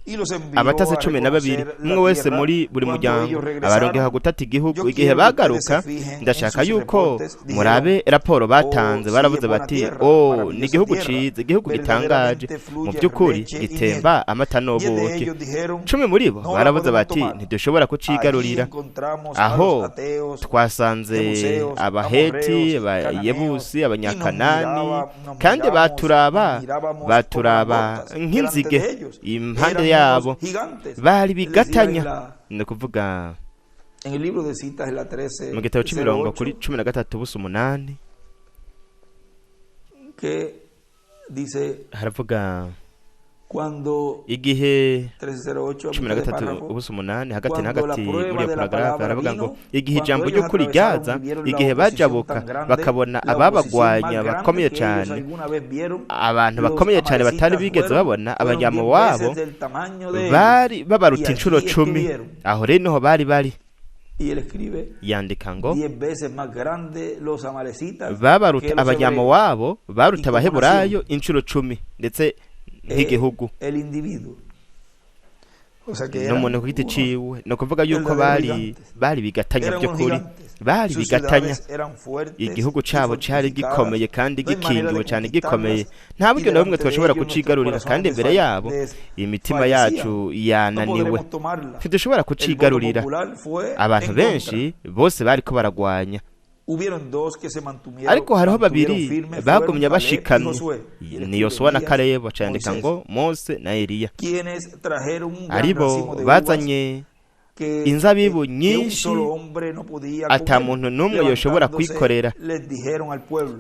abatasi 12, umwe wese muri buri muryango, abarongera gutata igihugu. Igihe bagaruka, ndashaka yuko murabe raporo batanze. Baravuze bati, ni igihugu ciza, igihugu gitangaje, mu by'ukuri gitemba amata n'ubuki. 10 muri bo baravuze bati, ntidushobora kucigarurira. Aho twasanze Abaheti, Abayebusi, Abanyakanani, kandi baturaba nk'inzige impande yabo, bari bigatanya. Ni ukuvuga mu gitabo c'imirongo kuri 13:8 haravuga igihe 13:8 hagati na hagati muri iyo paragarafe haravuga ngo igihe ijambo ryo kuri ryaza, igihe bajabuka bakabona ababagwanya bakomeye cyane, abantu bakomeye cyane batari bigeze babona, abanyamowabu bari babaruta inshuro 10. Aho rero niho bari yandika ngo babaruta abanyamowabu baruta abaheburayo inshuro 10, ndetse nk'igihugu n'umuntu ku giti ciwe. Ni ukuvuga yuko bari bigatanya by'ukuri, bari bigatanya. Igihugu cyabo cyari gikomeye kandi gikingiwe cyane, gikomeye. Nta buryo na bumwe twashobora kucigarurira, kandi imbere yabo imitima yacu yananiwe, ntidushobora kucigarurira. Abantu benshi bose bariko baragwanya, ariko hariho babiri bagumye bashikamye, ni Yosuwa na Kalebu. Acandika ngo Mose na Eliya aribo bazanye inzabibu nyinshi ata muntu n'umwe yoshobora kwikorera.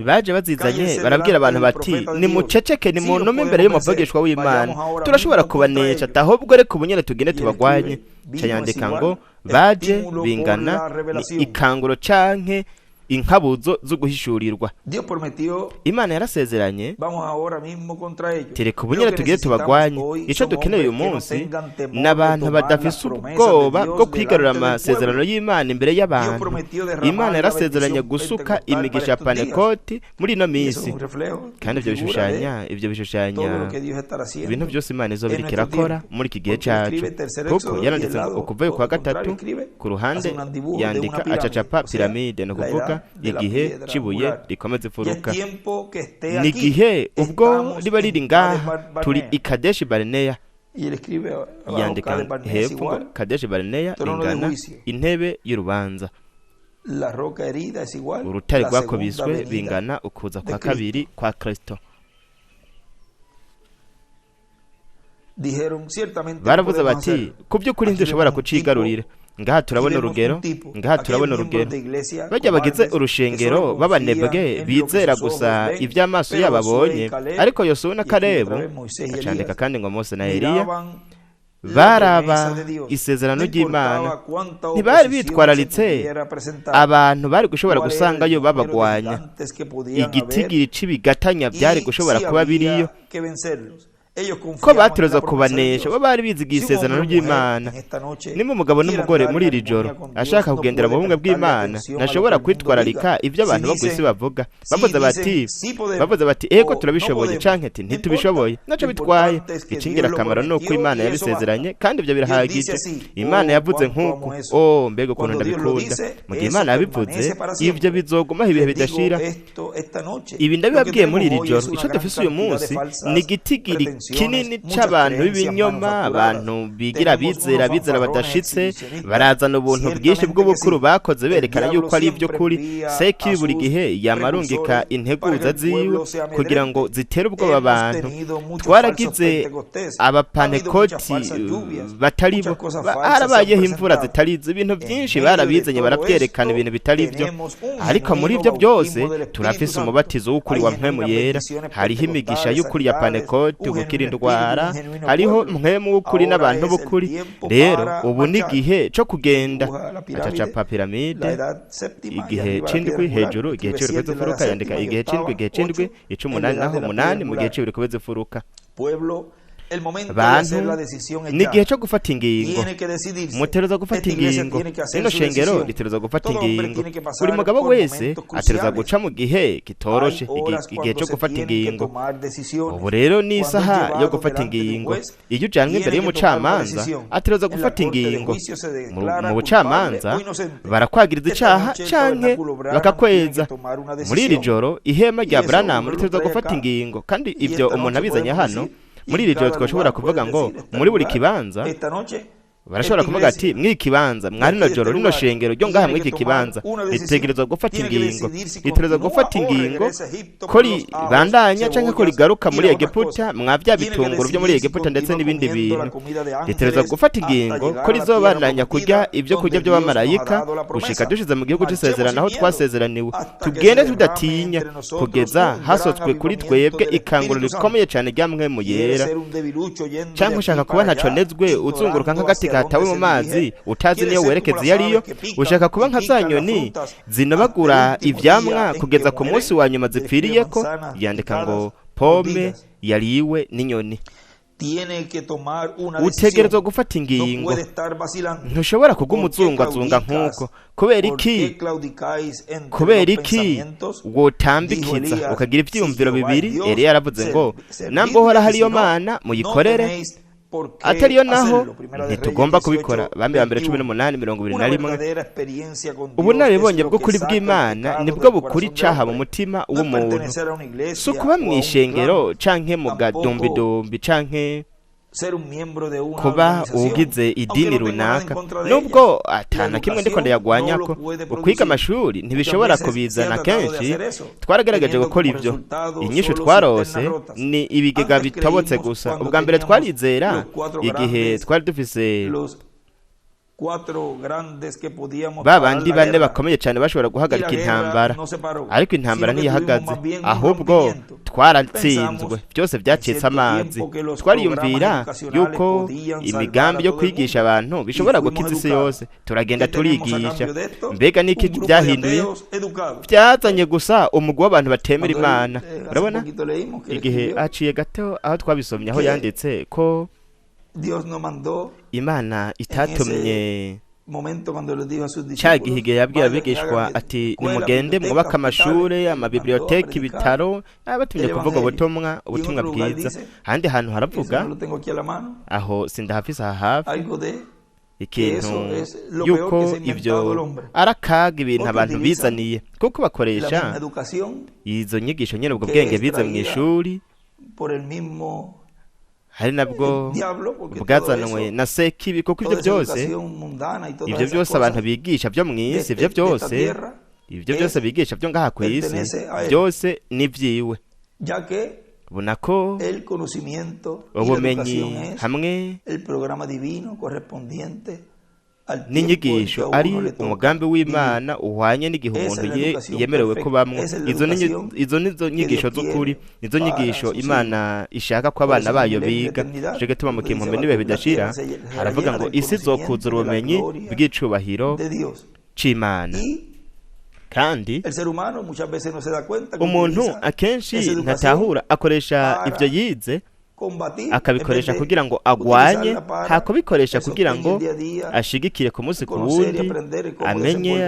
Baje bazizanye barabwira abantu bati, nimuceceke, nimuntume imbere y'umuvugishwa w'Imana, turashobora kubanesha, ahubwo reka ubunyene tugende tubagwanye. Cyandika ngo baje bingana ikanguro canke inkabuzo zo guhishurirwa. Imana yarasezeranye, tereka ubunyene tugiye tubagwanye. Ico dukeneye uyu munsi n'abantu badafise ubwoba bwo kwigarurira amasezerano y'Imana imbere y'abantu. Imana yarasezeranye gusuka imigisha ya Pantekoti muri ino minsi, kandi ibyo bishushanya ibintu byose Imana izobirika irakora muri iki gihe cyacu. Kuko yaranditse ngo ukuvayo kwa gatatu, ku ruhande yandika acacapa piramide, no kuvuga igihe cibuye rikomeze furuka. Ni igihe ubwo riba riri ngaha, turi i Kadeshi Barineya. Yandika hepfo ngo Kadeshi Barineya ringana intebe y'urubanza, urutare rwakubiswe bingana ukuza kwa kabiri kwa Kristo. Baravuze bati, ku by'ukuri ntidushobora kucigarurira. Ngaha turabona urugero, bajya bagize urushengero b'abanebwe bizera gusa iby'amaso yabo abonye. Ariko Yosuwa na Kalebu acandika kandi ngo Mose na Eliya baraba isezerano ry'Imana, ntibari bitwararitse abantu bari gushobora gusangayo babagwanya. Igitigiri c'ibigatanya byari gushobora kuba biriyo, ko baturoza kubanesha. Bo bari bizigiye isezerano ry'Imana. Nimba umugabo n'umugore muri iri joro ashaka kugendera mu bumwe bw'Imana, ntashobora kwitwararika ibyo abantu bo kw'isi bavuga. Bavuze bati ego turabishoboye, canke ati ntitubishoboye, naco bitwaye. Icingira akamaro ni uko Imana yabisezeranye, kandi ibyo birahagije. Imana yavuze nk'uku, mbega ukuntu ndabikunda. Mu gihe Imana yabivuze, ibyo bizogumaho ibihe bidashira. Ibi ndabibabwiye muri iri joro. Ico dufise uyu munsi ni igitigiri kinini c'abantu b'ibinyoma, abantu bigira bizera badashitse, barazana ubuntu bwinshi bw'ubukuru bakoze berekana yuko ari ibyo kuri. Sekibi buri gihe yamarungika integuza ziwe kugira ngo zitere ubwoba abantu. Twaragize abapantekoti batari bo, harabayeho imvura zitari ibintu byinshi barabizanye barabyerekana ibintu bitari byo, ariko muri ibyo byose turafise umubatizo w'ukuri wa mpwemu yera. Hariho imigisha y'ukuri ya pantekoti, gukira indwara, hariho mpwemu w'ukuri n'abantu b'ukuri. Rero ubu ni igihe cyo kugenda. Acacapa piramide, igihe c'indwi hejuru, igihe c'ibiri kw'imfuruka, yandika igihe c'indwi, igihe c'indwi, ic'umunani naho umunani mu gihe c'ibiri kw'imfuruka. Bantu ni igihe cyo gufata ingingo, muteruza gufata ingingo. Rino shengero riteruza gufata ingingo. Buri mugabo wese ateruza guca mu gihe kitoroshe, igihe cyo gufata ingingo. Ubu rero ni isaha yo gufata ingingo. Iyo ujanwe imbere y'umucamanza ateruza gufata ingingo. Mu bucamanza barakwagiriza icaha canke bakakweza. Muri iri joro ihema rya Branham riteruza gufata ingingo, kandi ibyo umuntu abizanye hano. Muri iri joro twashobora kuvuga ngo muri buri kibanza barashobora kuvuga ati mw'iki kibanza mwari no joro rino shengero ryo ngaha mw'iki kibanza ritegerezwa gufata ingingo, ritegerezwa gufata ingingo ko ribandanya canke ko rigaruka muri Egiputa, mwavya bitunguru byo muri Egiputa ndetse n'ibindi bintu. Ritegerezwa gufata ingingo ko rizobandanya kurya ibyo kurya by'abamarayika gushika dushize mu gihugu c'isezerano aho twasezeraniwe. Tugende tudatinya kugeza hasotswe kuri twebwe ikanguriro rikomeye cane rya mpwemu yera. Canke ushaka kuba ntaconezwe uzunguruka nk'agati hatawe mu mazi utazi niyo werekeza iyo ariyo, ushaka kuba nka za nyoni zinabagura ivyamwa kugeza ku munsi wa nyuma zipfiriyeko, yandika ngo pome yariwe n'inyoni. Utegerezwa gufata ingingo, ntushobora kuguma uzungazunga nk'uko. Kubera iki wotambikiza ukagira ivyiyumviro bibiri? Eliya yaravuze ngo nambo hora hariyo mana muyikorere, atariyo naho ntitugomba kubikora. Bambi ba mbere 18:21. Ubunararibonye bw'ukuri bw'Imana nibwo bukuri caha mu mutima w'umuntu, si ukuba mw'ishengero canke mu gadombidombi canke kuba ugize idini runaka. Nubwo atana kimwe ndiko ndayagwanyako, ukwiga amashuri ntibishobora kubizana. Kenshi twaragaragaje gukora ibyo. Inyishu twarose ni ibigega bitobotse gusa. Ubwa mbere twarizera igihe twari dufise babandi bane bakomeye cyane bashobora guhagarika intambara, ariko intambara ntiyahagaze, ahubwo twaratsinzwe, byose byacitse amazi. Twariyumvira yuko imigambi yo kwigisha abantu bishobora gukiza isi yose, turagenda turigisha. Mbega niki byahinduye? Byazanye gusa umugwi w'abantu batemera Imana. Urabona igihe aciye gato aho twabisomye aho yanditse ko Imana itatumye cya gihe igihe yabwiye abigishwa ati nimugende mwubake amashure, amabiblioteki, ibitaro, abatumye kuvuga ubutumwa bwiza. Handi hantu haravuga aho sindahafise hafi ikintu yuko ibyo arakaga ibintu abantu bizaniye, kuko bakoresha izo nyigisho nyene ubwo bwenge bize mu ishuri, hari nabwo bwazanwe na Sekibi. Kuko ibyo byose abantu bigisha byo mw'isi, ibyo byose bigisha byo ngaha kw'isi, byose nivyiwe. Bunako ubumenyi hamwe n'inyigisho ari umugambi w'Imana uhwanye n'igihe umuntu yemerewe kubamwo. Izo nizo nyigisho z'ukuri, nizo nyigisho Imana ishaka ko abana bayo biga. Cyo gituma mu kimpome nibe bidashira haravuga ngo isi zokuzura ubumenyi bw'icubahiro c'Imana. Kandi umuntu akenshi ntatahura, akoresha ibyo yize akabikoresha kugira ngo agwanye, hakubikoresha kugira ngo ashigikire ku munsi ku wundi, amenye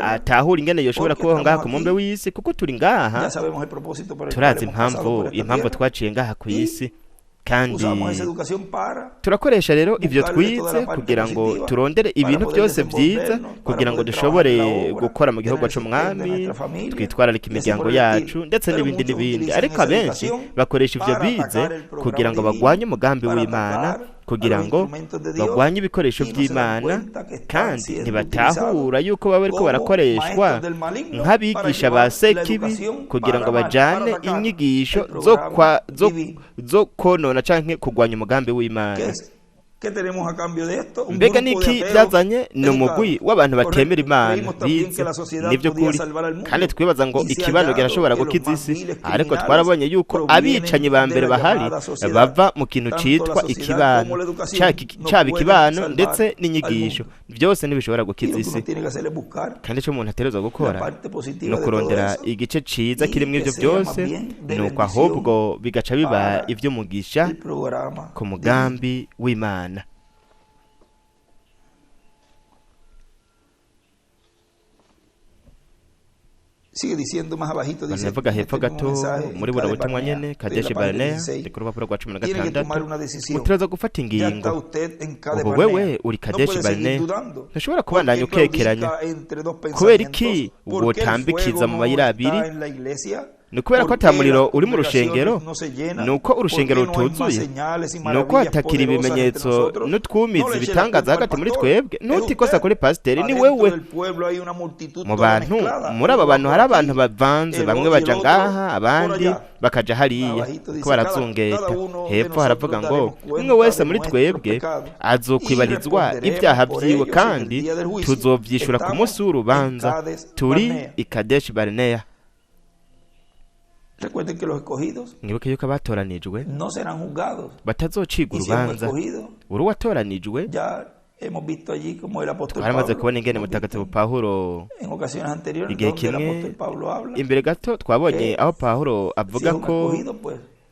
atahure ingene yoshobora kubaho ngaha ku mumbe w'isi. Kuko turi ngaha turazi impamvu twaciye ngaha ku isi. kandi turakoresha rero ibyo twize kugira ngo turondere ibintu byose byiza kugira ngo dushobore gukora mu gihugu cy'umwami, twitwararike imiryango yacu ndetse n'ibindi, ariko abenshi bakoresha ibyo bize kugira ngo bagwanye umugambi w'Imana, kugira ngo bagwanye ibikoresho by'Imana, kandi ntibatahura yuko baba ariko barakoreshwa nk'abigisha ba sekibi kugira ngo bajane inyigisho zo konona canke kugwanya umugambi w'Imana. Mbega niki byazanye? Ni umugwi w'abantu batemera Imana bize nibyo kuri, kandi twibaza ngo ikibano kirashobora gukiza isi, ariko twarabonye yuko abicanyi ba mbere bahari bava mu kintu citwa ikibano, cyaba ikibano ndetse n'inyigisho, byose ntibishobora gukiza isi. Kandi icyo umuntu ategerezwa gukora ni ukurondera igice ciza kirimo ibyo byose, nuko ahubwo bigaca biba ivy'umugisha ku mugambi w'Imana. banavuga hepfo gato muri buri butumwa nyene Kadeshi Barnea ndi ku rupapuro rwa 16 muturaza gufata ingingo. Ubu wewe uri Kadeshi Barnea ntushobora kubandanya ukekeranya. Kubera iki wotambikiza mu mayira abiri? Ni kubera ko ata muriro uri mu rushengero? Ni uko urushengero rutuzuye? Ni uko hatakira ibimenyetso n'utwumizi bitangaza hagati muri twebwe? Ntutikosa kuri pasiteri, ni wewe. Mu bantu, muri aba bantu hari abantu bavanze, bamwe baja ngaha abandi bakaja hariya ko barazungeta. Hepfo haravuga ngo umwe wese muri twebwe azokwibarizwa ibyaha byiwe, kandi tuzovyishura ku munsi w'urubanza. Turi i Kadeshi Barnea. Mwibuke yuko abatoranijwe batazocirwa urubanza. Uri watoranijwe. Twaramaze kubona ingene mutagatifu Pawulo igihe kimwe imbere gato twabonye aho Pawulo avuga ko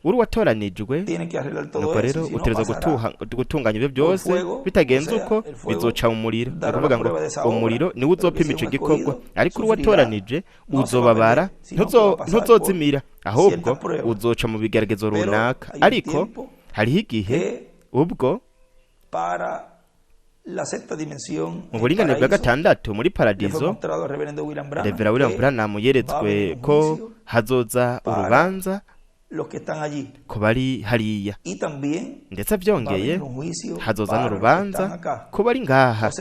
uri watoranijwe, nuko rero utegerezwa gutunganya ibyo byose, bitagenze uko bizoca mu muriro. Ni ukuvuga ngo umuriro niwo uzopima ico gikorwa, ariko uri watoranije uzobabara, ntuzozimira, ahubwo uzoca mu bigeragezo runaka. Ariko hariho igihe ubwo mu buringanire bwa gatandatu muri paradizo, Revera William Branham yeretswe ko hazoza urubanza ko bari hariya, ndetse byongeye hazoza n'urubanza ko bari ngaha.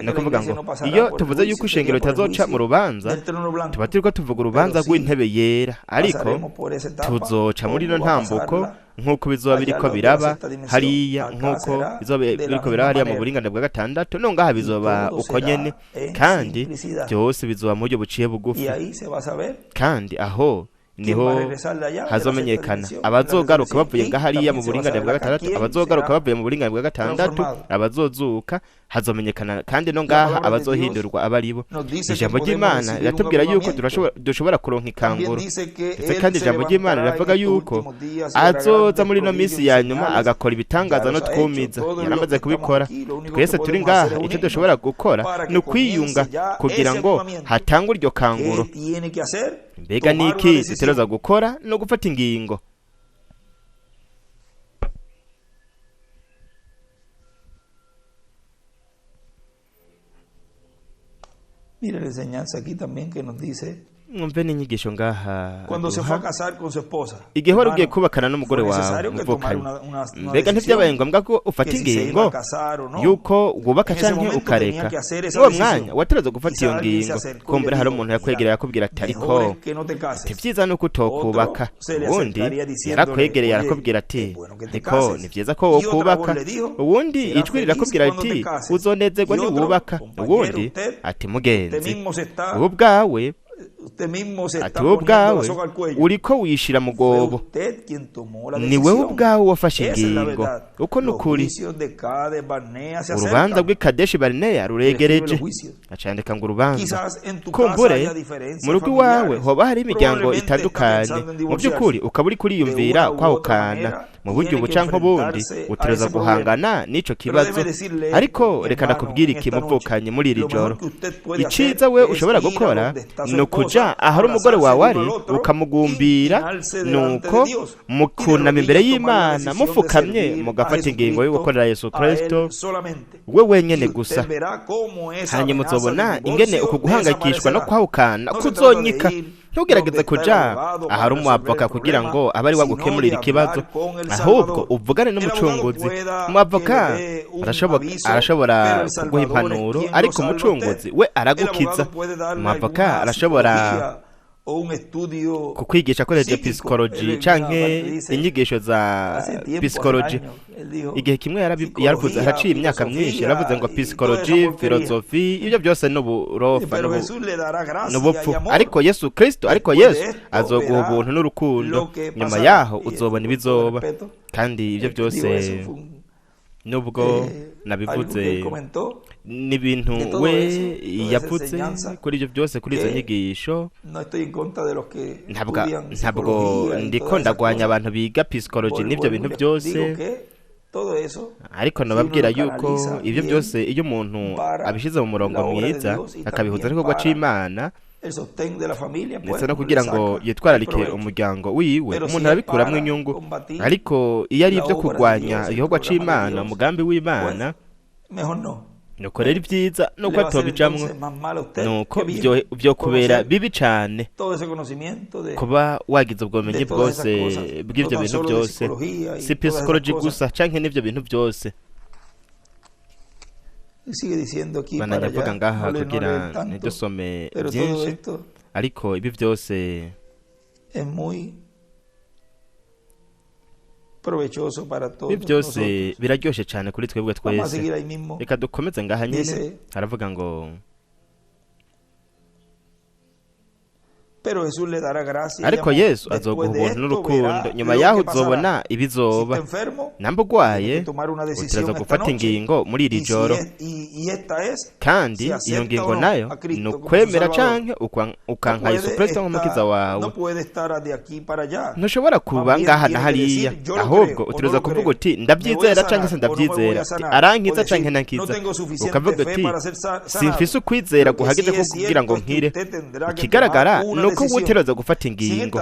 Ni ukuvuga ngo iyo tuvuze yuko ishengero ritazoca mu rubanza, tuba turiko tuvuga urubanza rw'intebe yera, ariko tuzoca muri ino ntambuko nk'uko bizoba biriko biraba hariya, nk'uko bizoba biriko biraba hariya mu buringanire bwa gatandatu, no ngaha bizoba uko nyene, kandi byose bizoba mu buryo buciye bugufi. Kandi aho niho hazomenyekana abazogaruka bavuye ngahariya mu buringanire bwa gatandatu, abazogaruka bavuye mu buringanire bwa gatandatu, abazozuka, hazomenyekana kandi no ngaha abazohindurwa abaribo. Ijambo ry'Imana riratubwira yuko dushobora kuronka ikanguro, ndetse kandi ijambo ry'Imana riravuga yuko azoza muri no minsi ya nyuma agakora ibitangaza no twumiza. Yaramaze kubikora. Twese turi ngaha, icyo dushobora gukora ni ukwiyunga kugira ngo hatangwe iryo kanguro. Mbega niki dutegerezwa gukora? No gufata ingingo. Mira la enseñanza aquí también que nos dice mwumve n'inyigisho ngaha. Cuando se fue a casar con su esposa, igihe wari ugiye kubakana n'umugore wawe muvukanye, mbega ntivyabaye ngombwa ko ufata ingingo yuko wubaka canke ukareka? Uwo mwanya wategerezwa gufata iyo ngingo. Kumbura hari umuntu yakwegereye akubwira ati ariko ntivyiza nuko utokubaka. Uwundi yarakwegereye arakubwira ati niko ni vyiza ko wokubaka. Uwundi ijwi rirakubwira ati uzonezerwa niwubaka. Uwundi ati mugenzi, wowe ubwawe ati wowe ubwawe uriko wishira mu gobo, ni wewe ubwawe wafashe ingingo. Uko nukuri urubanza rw'i Kadeshi Barnea ruregereje. Acandika ngo urubanza. Kumbure mu rugo iwawe hoba hari imiryango itandukanye, mu by'ukuri ukaba uri kuriyumvira kwahukana mu buryo ubu canke ubundi utegerezwa guhangana n'ico kibazo. Ariko reka ndakubwira iki muvukanye muri iri joro, iciza we ushobora gukora ni ukuja ahari umugore wawe ari ukamugumbira, nuko mukunama imbere y'Imana mufukamye mugafata ingingo yo gukorera Yesu Kristo we wenyene gusa. Hanyuma uzobona ingene uku guhangayikishwa no kwahukana kuzonyika. Ntugerageze kuja ahari umwavoka kugira ngo abe ari wagukemurira ikibazo, ahubwo uvugane n'umucunguzi. Umwavoka arashobora kuguha impanuro, ariko umucunguzi we aragukiza. Umwavoka arashobora kukwigisha akoresheje psychology canke inyigisho za psychology. Igihe kimwe yaravuze, haraciye imyaka myinshi, yaravuze ngo psychology, philosophy, ibyo byose n'uburofa n'ubupfu. Ariko Yesu Kristo, azoguha ubuntu n'urukundo. Nyuma yaho uzobona ibizoba, kandi ibyo byose nubwo nabivuze n'ibintu we yavuze kuri ibyo byose, kuri izo nyigisho. Ntabwo ndiko ndagwanya abantu biga psychology n'ibyo bintu byose, ariko nababwira yuko ibyo byose iyo umuntu abishize mu murongo mwiza akabihuza n'igikorwa c'Imana ndetse no kugira ngo yitwararike umuryango wiwe, umuntu arabikuramwo inyungu. Ariko iyo ari ibyo kurwanya igikorwa c'Imana, umugambi w'Imana, nuko rero ibyiza nuko atobijamwo, nuko byo kubera bibi cane kuba wagize ubwomenyi bwose bw'ivyo bintu byose, si psychology gusa canke n'ivyo bintu byose. Bananyavuga ngaha kugira ntidusome byinshi, ariko ibi byose ibi byose biraryoshe cyane kuri twebwe twese. Reka dukomeze ngaha nyine, haravuga ngo ariko Yesu azoguha ubuntu n'urukundo. Nyuma yaho uzobona ibizoba. Namba ugwaye utiraza gufata ingingo muri iri joro, kandi iyo ngingo nayo ni ukwemera canke ukanka Yesu Kristo nk'umukiza wawe. Ntushobora kuba ngaha na hariya, ahubwo utiraza kuvuga uti ndabyizera canke se ndabyizera, arankiza canke ntankiza. Ukavuga uti simfise ukwizera guhagije ko kugira ngo nkire. Ikigaragara nuko utegerezwa gufata ingingo.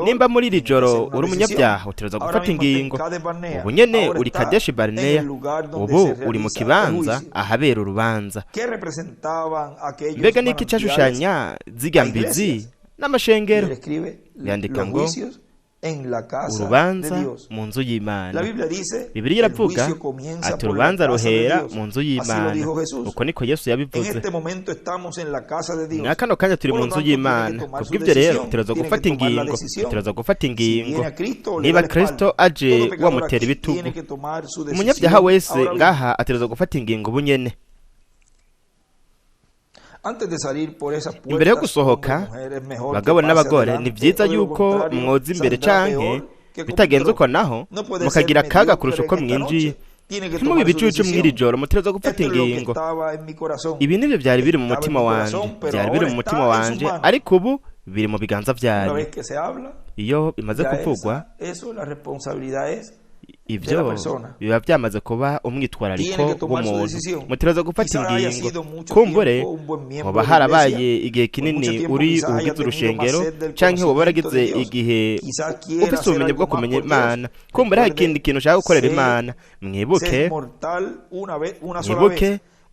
Nimba muri iri joro uri umunyabyaha, utegerezwa gufata ingingo. Ubu nyene uri Kadeshi Barnea, ubu uri mu kibanza ahabera urubanza. Mbega niki cashushanya zigambizi n'amashengero? Yandika ngo urubanza mu nzu y'Imana. Bibiliya iravuga ati urubanza ruhera mu nzu y'Imana. Uko niko Yesu yabivuze. Kano kanya turi mu nzu y'Imana. Kubw'ibyo rero utegerezwa gufata ingingo. Niba Kristo aje wamutera ibitugu, umunyabyaha wese ngaha ategerezwa gufata ingingo ubu nyene. Imbere yo gusohoka, bagabo n'abagore, ni byiza yuko mwoza imbere canke bitagenze uko naho mukagira akaga kurusha uko mwinjiye. Ntimubi ibicucu mw'iri joro, mutegerezwa gufata ingingo. Ibi nivyo byari biri mu mutima wanje, ariko ubu biri mu biganza vyanyu. Iyo bimaze kuvugwa, ibyo biba byamaze kuba umwitwarariko w'umuntu. Mutegerezwa gufata ingingo. Kumbure hoba harabaye igihe kinini uri ubugize urushengero, canke woba waragize igihe ufise ubumenyi bwo kumenya Imana. Kumbure hari ikindi kintu ushaka gukorera Imana. Mwibuke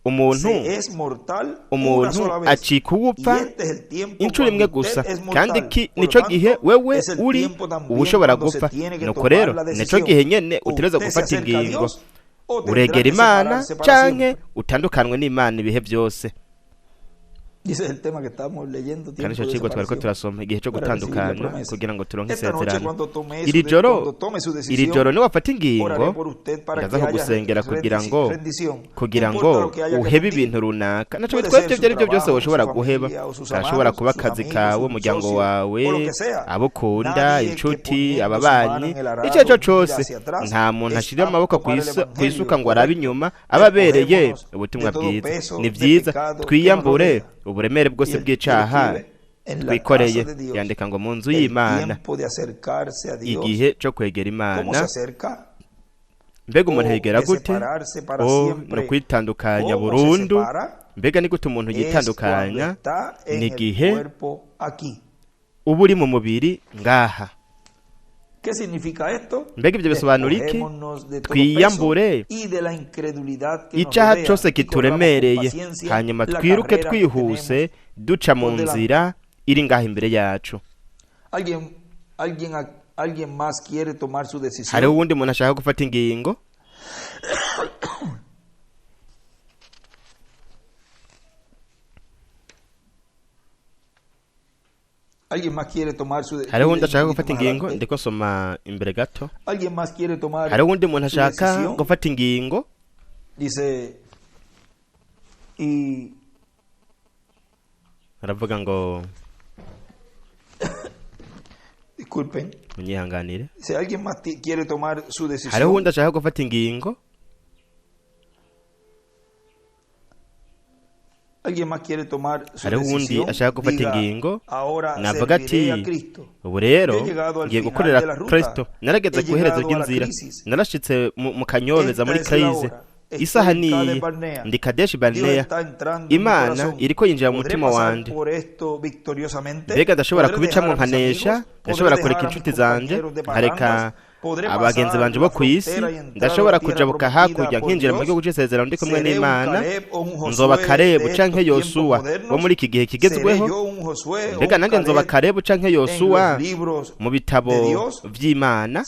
umuntu acika uwupfa inshuro imwe gusa, kandi nico gihe wewe uri ushobora gupfa. Nuko rero nico gihe nyene utegerezwa gufata ingingo. Uregera Imana canke utandukanwe n'Imana ibihe byose. Kandi icyo kigo twariko turasoma igihe cyo gutandukana kugira ngo turonke isezerano. Iri joro ni wafata ingingo, ndaza kugusengera kugira ngo uhebe ibintu runaka. Naco bitwebye byari byo byose woshobora guheba. Ashobora kuba akazi kawe, umuryango wawe, abo kunda, inshuti, ababanyi, icyo cyo cyose. Nta muntu ashira amaboko kwisuka ngo arabe inyuma ababereye ubutumwa bwiza. Ni byiza twiyambure uburemere bwose bw'icaha twikoreye, yandika ngo mu nzu y'Imana, igihe cyo kwegera Imana. Mbega umuntu yegera gute? Ni ukwitandukanya burundu. Mbega ni gute umuntu yitandukanya? Ni igihe uba uri mu mubiri ngaha. Mbega ibyo bisobanura iki? Twiyambure icyaha cyose kituremereye, hanyuma twiruke twihuse duca mu nzira iri ngaha imbere yacu. Hari uwundi muntu ashaka gufata ingingo? Hari uwundi ashaka gufata ingingo? Ndiko nsoma imbere gato. Hari uwundi muntu ashaka gufata ingingo? Aravuga ngo munyihanganire. Hari uwundi ashaka gufata ingingo? Hari uwundi ashaka gufata ingingo? Navuga ati ubu rero ngiye gukorera Kristo, narageze ku iherezo ry'inzira, narashitse mu kanyobeza muri krize. Isaha niyi ndi Kadeshi Barnea, Imana iriko yinjira mu mutima wanje. Mbega ndashobora kubicamwo nkanesha, ndashobora kureka inshuti zanje, nkareka abagenzi banje bo ku isi, ndashobora kujabuka hakurya nkinjira mu gihugu c'isezerano ndi kumwe n'Imana. Nzoba Kalebu canke Yosuwa bo muri iki gihe kigezweho. Mbega nange nzoba Kalebu canke Yosuwa mu bitabo vy'Imana.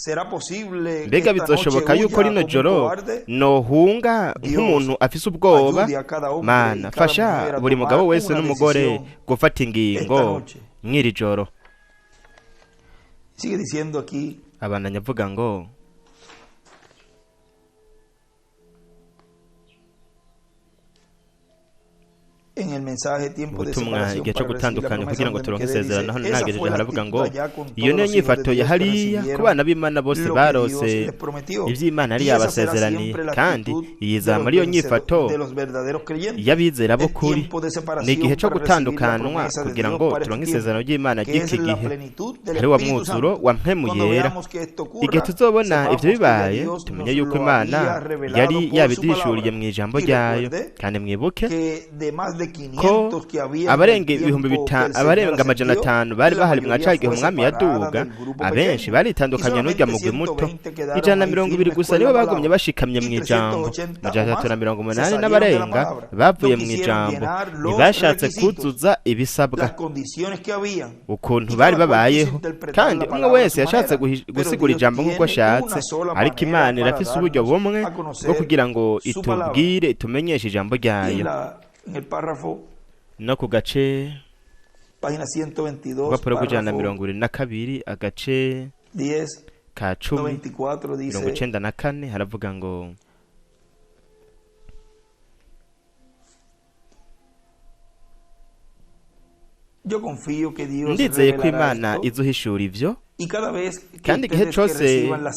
Mbega bizoshoboka yuko rino joro nohunga nk'umuntu afise ubwoba? Mana fasha buri mugabo wese n'umugore gufata ingingo mw'iri joro. Abandanya avuga ngo ubutumwa igihe cyo gutandukana kugira ngo turonke isezerano. Hano nagejeje haravuga ngo iyo niyo nyifato ya hariya ku bana b'Imana bose barose ivy'Imana yari yabasezeraniye, kandi iyizama ariyo nyifato y'abizera bo kuri. Ni igihe cyo gutandukanwa kugira ngo turonke isezerano ry'Imana ry'iki gihe, ari wa mwuzuro wa mpemu yera. Igihe tuzobona ivyo bibaye, tumenye yuko Imana yari yabidishuriye mu ijambo ryayo. Kandi mwibuke ko abarenga 500 bari bahari mwaca igihe umwami yaduga. Abenshi baritandukanye n'urya mugwi muto. 120 gusa nibo bagumye bashikamye mu ijambo. 380 n'abarenga bavuye mu ijambo, ntibashatse kuzuza ibisabwa ukuntu bari babayeho. Kandi umwe wese yashatse gusigura ijambo nk'uko ashatse, ariko Imana irafise uburyo bumwe bwo kugira ngo itubwire, itumenyeshe ijambo ryayo. No ku gace Urupapuro rw'122 agace ka 10:94 haravuga ngo ndizeye ko Imana izuhishura ivyo, kandi igihe cyose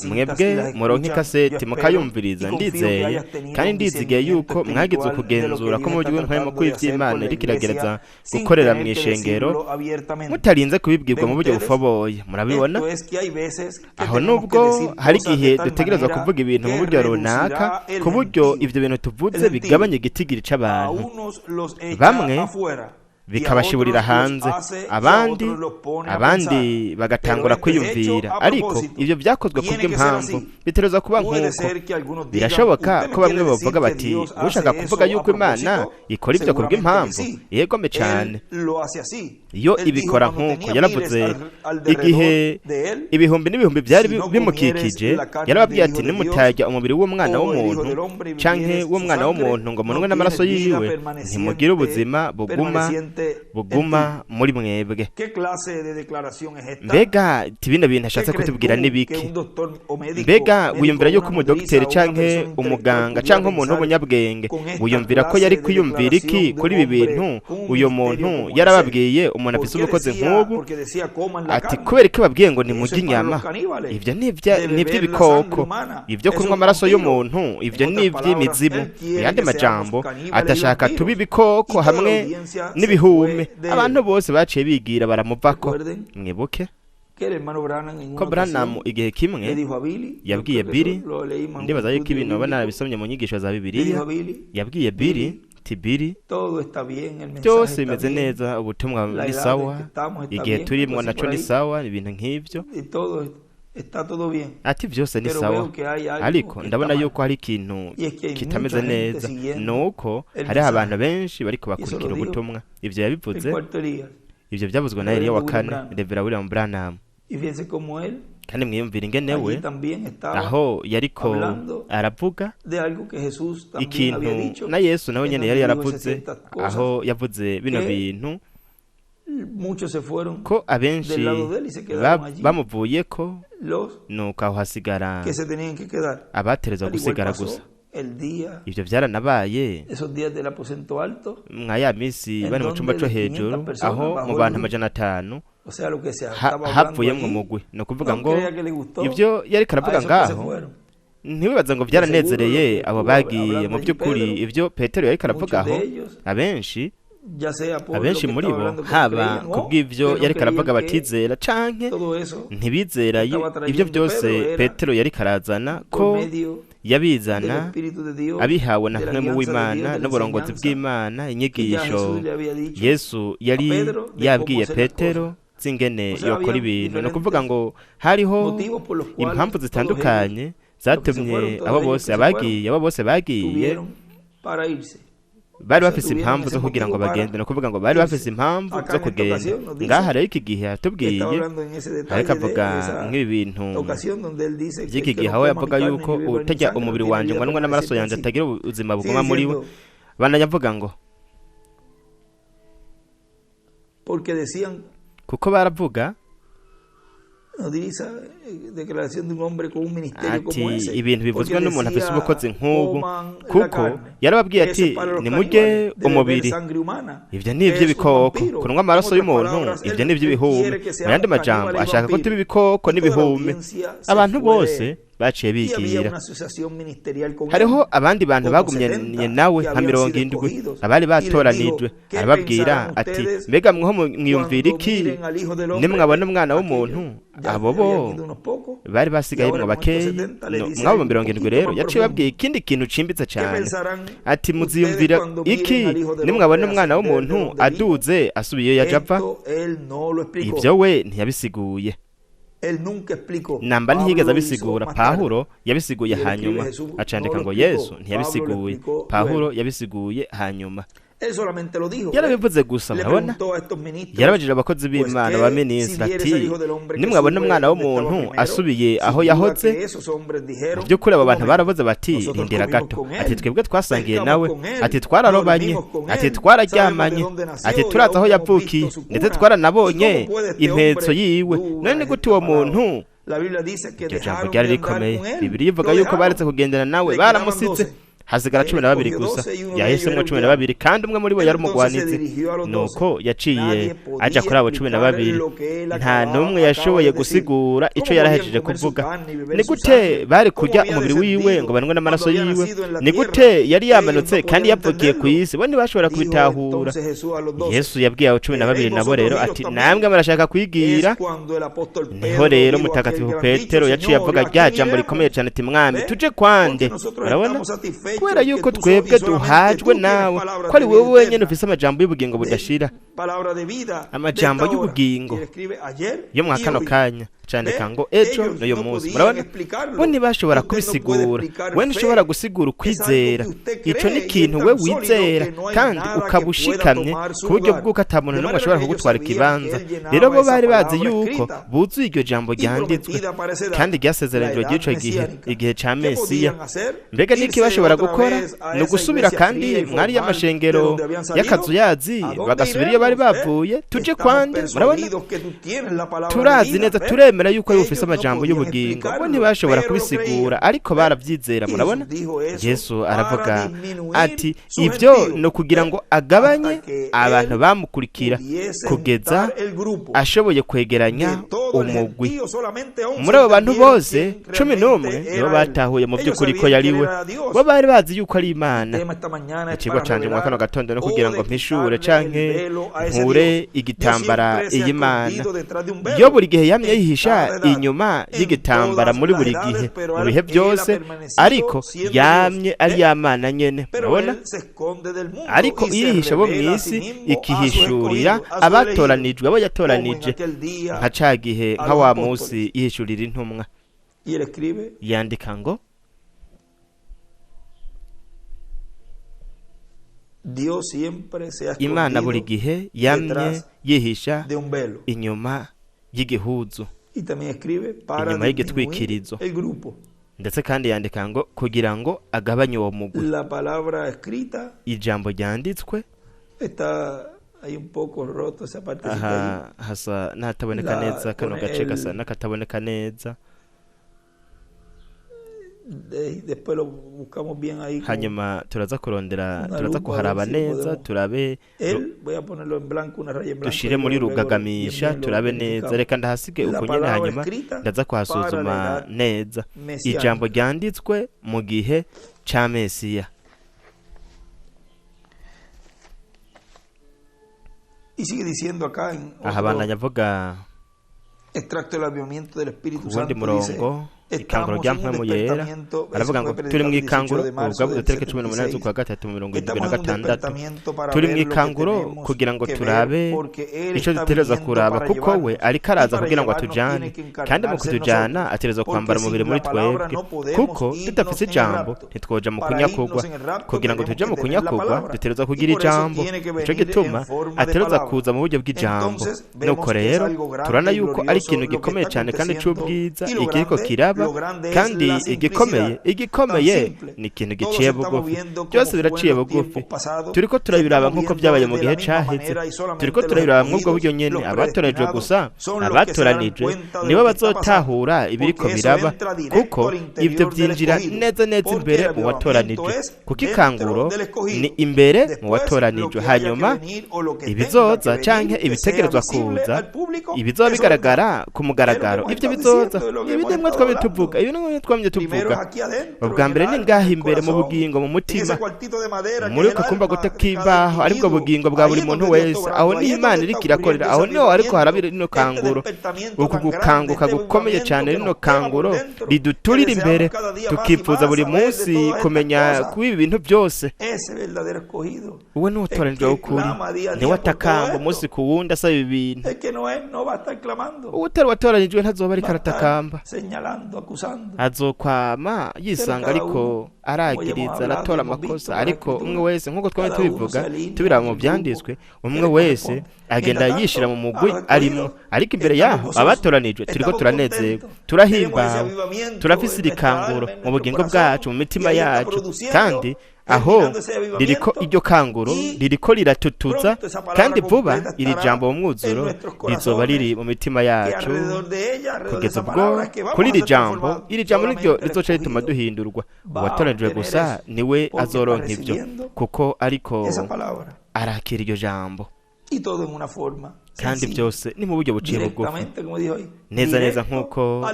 mwebwe muronke kaseti mukayumviriza, ndizeye kandi ndizigiye yuko mwagize ukugenzura ko mu buryo bw'inkwemo kw'ivy'Imana iriko iragereza gukorera mu ishengero mutarinze kubibwirwa mu buryo bufoboye. Murabibona aho, nubwo hari igihe dutegerezwa kuvuga ibintu mu buryo runaka, ku buryo ivyo bintu tuvuze bigabanya igitigiri c'abantu, bamwe bikabashiburira hanze, abandi bagatangura kwiyumvira. Ariko ivyo vyakozwe kubw'impamvu, bitereza kuba nk'uko. Birashoboka ko bamwe bavuga bati ushaka kuvuga yuko Imana ikora ivyo kubw'impamvu. Yegome cane, iyo ibikora nk'uko yaravuze igihe ibihumbi n'ibihumbi byari bimukikije, yarababwiye ati nimutarya umubiri w'umwana w'umuntu canke w'umwana w'umuntu ngo munwe n'amaraso yiwe, ntimugire ubuzima buguma muri mwebwe. Mbega tibino bintu ashatse kutubwira nibiki? Mbega wiyumvira yuko umudokiteri canke umuganga canke umuntu w'umunyabwenge wiyumvira ko yari kwiyumvira iki kuri ibi bintu? Uyo muntu yarababwiye umuntu afise ubukozi nk'ubu ati kubera ko babwiye ngo nimurye inyama, ivyo n'ivy'ibikoko, ivyo kunywa amaraso y'umuntu, ivyo n'ivy'imizimu. Yandi majambo atashaka tubi ibikoko hamwe n'ibihu n'ibihume abantu bose baciye bigira baramuvako. Mwibuke ko Branham igihe kimwe yabwiye Billy, ndibaza yuko ibintu baba narabisomye mu nyigisho za Bibiliya, yabwiye Billy Billy, byose bimeze neza, ubutumwa ni sawa, igihe turimwo naco ni sawa, ibintu nk'ivyo, ati byose ni sawa, ariko ndabona yuko hari ikintu kitameze neza, nuko hari abantu benshi bariko bakurikira ubutumwa. Ivyo yabivuze, ivyo byavuzwe na Eliya wa kane, Reverend William Branham. Kandi mwiyumvira ingene we aho yariko aravuga ikintu na Yesu nawe nyene yari yaravuze, aho yavuze bino bintu ko abenshi bamuvuyeko, nuko aho hasigara abaterezwa gusigara gusa. Ivyo vyaranabaye mwa ya misi bari mu cumba co hejuru, aho mu bantu 500 havuyemwo umugwi. Ni ukuvuga ngo ivyo yariko aravuga ngaho ntiwibaza ngo vyaranezereye abo bagiye. Mu by'ukuri ivyo Petero yariko aravugaho, abenshi muri bo, haba kubw'ivyo yariko aravuga batizera canke ntibizera ivyo byose Petero yariko arazana, ko yabizana abihawe na hamwe mu w'Imana n'uburongozi bw'Imana, inyigisho Yesu yari yabwiye Petero zingene yokora ibintu. No kuvuga ngo hariho impamvu zitandukanye zatumye abo bose bagiye bari bafise impamvu zo kugira ngo bagende. No kuvuga ngo bari bafise impamvu zo kugenda. Ngaha rero iki gihe yatubwiye, ariko avuga nk'ibi bintu by'iki gihe, aho yavuga yuko utajya umubiri wanje ngo nungwa n'amaraso yanje atagira ubuzima buguma muri we. Banayavuga ngo kuko baravuga ati ibintu bivuzwe n'umuntu afise ubukozi nk'ubu, kuko yarababwiye ati nimurye umubiri, ivyo ni ivy'ibikoko, kunywa amaraso y'umuntu, ivyo ni ivy'ibihume. Mu yandi majambo ashaka ko tuba ibikoko n'ibihume. Abantu bose baciye bigira. Hariho abandi bantu bagumye nawe nka 70 abari batoranijwe. Arababwira ati mbega mweho mwiyumvira iki nimwabona umwana w'umuntu? Abo bo bari basigaye mwo bakeyi, mwabo 70 rero. Yaciye babwiye ikindi kintu cimbitse cyane, ati muziyumvira iki nimwabona umwana w'umuntu aduze asubiye yajava? Ivyo we ntiyabisiguye, namba ntiyigeze abisigura. Pawulo yabisiguye hanyuma, acandika ngo Yesu ntiyabisiguye, Pawulo yabisiguye hanyuma. Yarabivuze gusa. Murabona, yarabajije abakozi b'Imana ba minisitiri ati nimwabona umwana w'umuntu asubiye aho yahoze. Mu by'ukuri abo bantu baravuze bati rindira gato, ati twebwe twasangiye nawe, ati twararobanye, ati twararyamanye, ati turazi aho yavukiye, ndetse twaranabonye impetso yiwe. None gute uwo muntu? Iryo jambo ryari rikomeye. Bibiliya ivuga yuko baretse kugendana nawe, baramusitse, hasigara 12 gusa. Yahisemo 12, kandi umwe muri bo yari umugwanizi. Nuko yaciye aja kuri abo 12. Nta numwe yashoboye gusigura ico yarahejeje kuvuga. Ni gute bari kurya umubiri wiwe ngo banwe n'amaraso yiwe? Ni gute yari yamanutse kandi yavugiye ku isi? Bo ntibashobora kubitahura. Yesu yabwiye abo 12 nabo rero ati namwe murashaka kwigira? Niho rero mutagatifu Petero yaciye avuga rya jambo rikomeye cyane ati mwami tuje kwande. Urabona, kubera yuko twebwe duhajwe nawe, ko ari wowe wenyine ufise amajambo y'ubugingo budashira, amajambo y'ubugingo yo mu kano kanya. Candika ngo ejo n'uyu munsi. Murabona, bo ntibashobora kubisigura. We ntushobora gusigura ukwizera. Ico ni ikintu we wizera kandi ukabushikamye ku buryo bw'uko ata muntu n'umwe ashobora kugutwara ikibanza. Rero bo bari bazi yuko buzuye iryo jambo ryanditswe kandi ryasezeranijwe ry'ico gihe, igihe ca Mesiya. Mbega niki bashobora gukora? Ni ugusubira kandi mwari y'amashengero y'akazuyazi bagasubira iyo bari bavuye, tuje kwande. Murabona, turazi neza, turemera bemera yuko ari bufise amajambo y'ubugingo bo ntibashobora kubisigura ariko baravyizera. Murabona Yesu aravuga ati ibyo no kugira ngo agabanye abantu bamukurikira kugeza ashoboye kwegeranya umugwi. Muri abo bantu bose 11 nibo batahuye mu by'ukuri ko yariwe, bo bari bazi yuko ari Imana. Ikigo canje mu kano gatondo no kugira ngo mpishure canke nkure igitambara y'Imana. Yo buri gihe yamye yihisha inyuma y'igitambara muri buri gihe mu bihe byose, ariko yamye ari Imana nyene. Murabona ariko irihisha bo mw'isi ikihishurira abatoranijwe, abo yatoranije, nka ca gihe nka wa musi yihishurira intumwa. Yandika ngo Imana buri gihe yamye yihisha inyuma y'igihuzu, inyuma y'igitwikirizo, ndetse kandi yandika ngo kugira ngo agabanye uwo mugwi. Ijambo ryanditswe aha hasa n'ahataboneka neza, kano gace gasa n'akataboneka neza. Hanyuma turaza kurondera, turaza kuharaba neza, turabe dushire muri rugagamisha, turabe neza. Reka ndahasige uko nyene, hanyuma ndaza kuhasuzuma neza. Ijambo ryanditswe mu gihe ca Mesiya. Aha bandanya avuga ubundi murongo ikanguro rya mpwemu yera, aravuga ngo turi mu ikanguro, ubwo tariki 18 z'ukwa gatatu 2026 turi mu ikanguro kugira ngo turabe icyo dutereza kuraba, kuko we ariko araza kugira ngo atujane, kandi mu kutujana atereza kwambara umubiri muri twebwe, kuko tudafise ijambo ntitwoja mu kunyakugwa. Kugira ngo tuje mu kunyakugwa dutereza kugira ijambo, ico gituma atereza kuza mu buryo bw'ijambo. Nuko rero turana yuko ari ikintu gikomeye cyane kandi c'ubwiza ikiriko kiraba, kandi igikomeye ni ikintu giciye bugufi. Byose biraciye bugufi. Turiko turabiraba nk'uko byabaye mu gihe caheze, turiko turabiraba nk'ubwo buryo nyene. Abatoranijwe gusa, abatoranijwe nibo bazotahura ibiriko biraba, kuko ibyo byinjira neza neza imbere mu watoranijwe, kuko ikanguro ni imbere mu watoranijwe. Hanyuma ibizoza canke ibitegerezwa kuza, ibizoba bigaragara ku mugaragaro, ibyo bizoza ibidemwe tuvuga, ibintu twamye tuvuga. Ubwa mbere ni ngaha imbere mu bugingo, mu mutima, muri uko kumva gute kibaho aribwo bugingo bwa buri muntu wese. Aho ni Imana iriko irakorera, aho niho ariko harabira rino kanguro, uku gukanguka gukomeye cyane. Rino kanguro riduturira imbere, tukifuza buri munsi kumenya kuba ibi bintu byose. Uwe ni utoranijwe w'ukuri, niwe atakamba umunsi ku wundi asaba ibintu. Utari watoranijwe ntazoba ariko aratakamba, azokwama yisanga ariko aragiriza, aratora amakosa. Ariko umwe wese, nk'uko twari tubivuga tubiraba mu byanditswe, umwe wese agenda yishira mu mugwi arimo. Ariko imbere yaho abatoranijwe turiko turanezerwa, turahimbawe, turafise irikanguro mu bugingo bwacu, mu mitima yacu, kandi aho ririko iryo kanguro ririko riratutuza, kandi vuba iri jambo mu mwuzuro rizoba riri mu mitima yacu, kugeza ubwo kuri iri jambo niryo rizoca rituma duhindurwa. Uwatoranijwe gusa niwe azoronka ibyo, kuko ariko arakira iryo jambo, kandi byose ni mu buryo buciye bugufi, neza neza nk'uko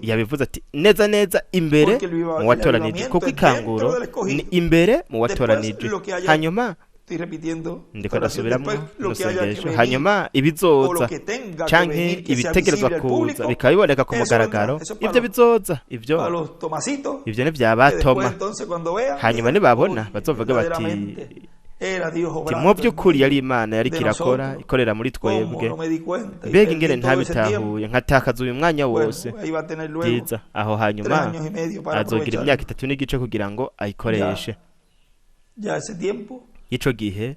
yabivuze ati neza neza imbere mu watoranije, kuko ikanguro ni imbere mu watoranije. Hanyuma ndiko ndasubiramo musengesho, hanyuma ibizoza canke ibitegerezwa kuza bikaba biboneka ku mugaragaro. Ibyo bizoza, ibyo ni byabatoma. Hanyuma nibabona bazovuga bati mu by'ukuri yari Imana yari kirakora, ikorera muri twebwe. Mbega ingene ntabitahuye, nkatakaza uyu mwanya wose. Byiza aho, hanyuma azogira imyaka 3 n'igice kugira ngo ayikoreshe. Ico gihe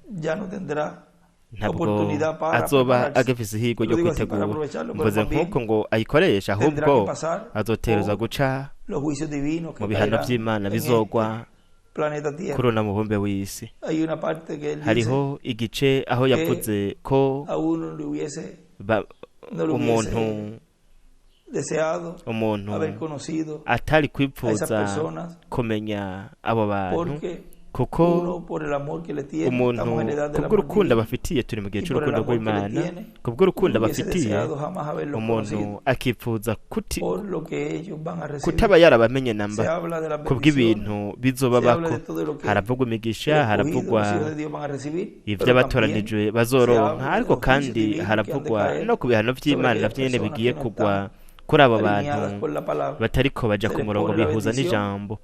ntabwo azoba agafise ihirwe ryo kwitegura. Mvuze nk'uko ngo ayikoresha, ahubwo azotereza guca mu bihano by'Imana bizogwa kurona mubumbe w'isi. Hariho igice aho yavuze ko umuntu atari kwipfuza kumenya abo bantu, kuko umuntu kubw'urukundo abafitiye, turi mu gihe cy'urukundo rw'Imana, kubw'urukundo abafitiye umuntu akipfuza kutaba yarabamenye namba kubw'ibintu bizoba bako. Haravugwa imigisha, haravugwa ibyo abatoranijwe bazoronka, ariko kandi haravugwa no ku bihano by'Imana navyo nyene bigiye kugwa kuri abo bantu batariko baja ku murongo bihuza n'ijambo.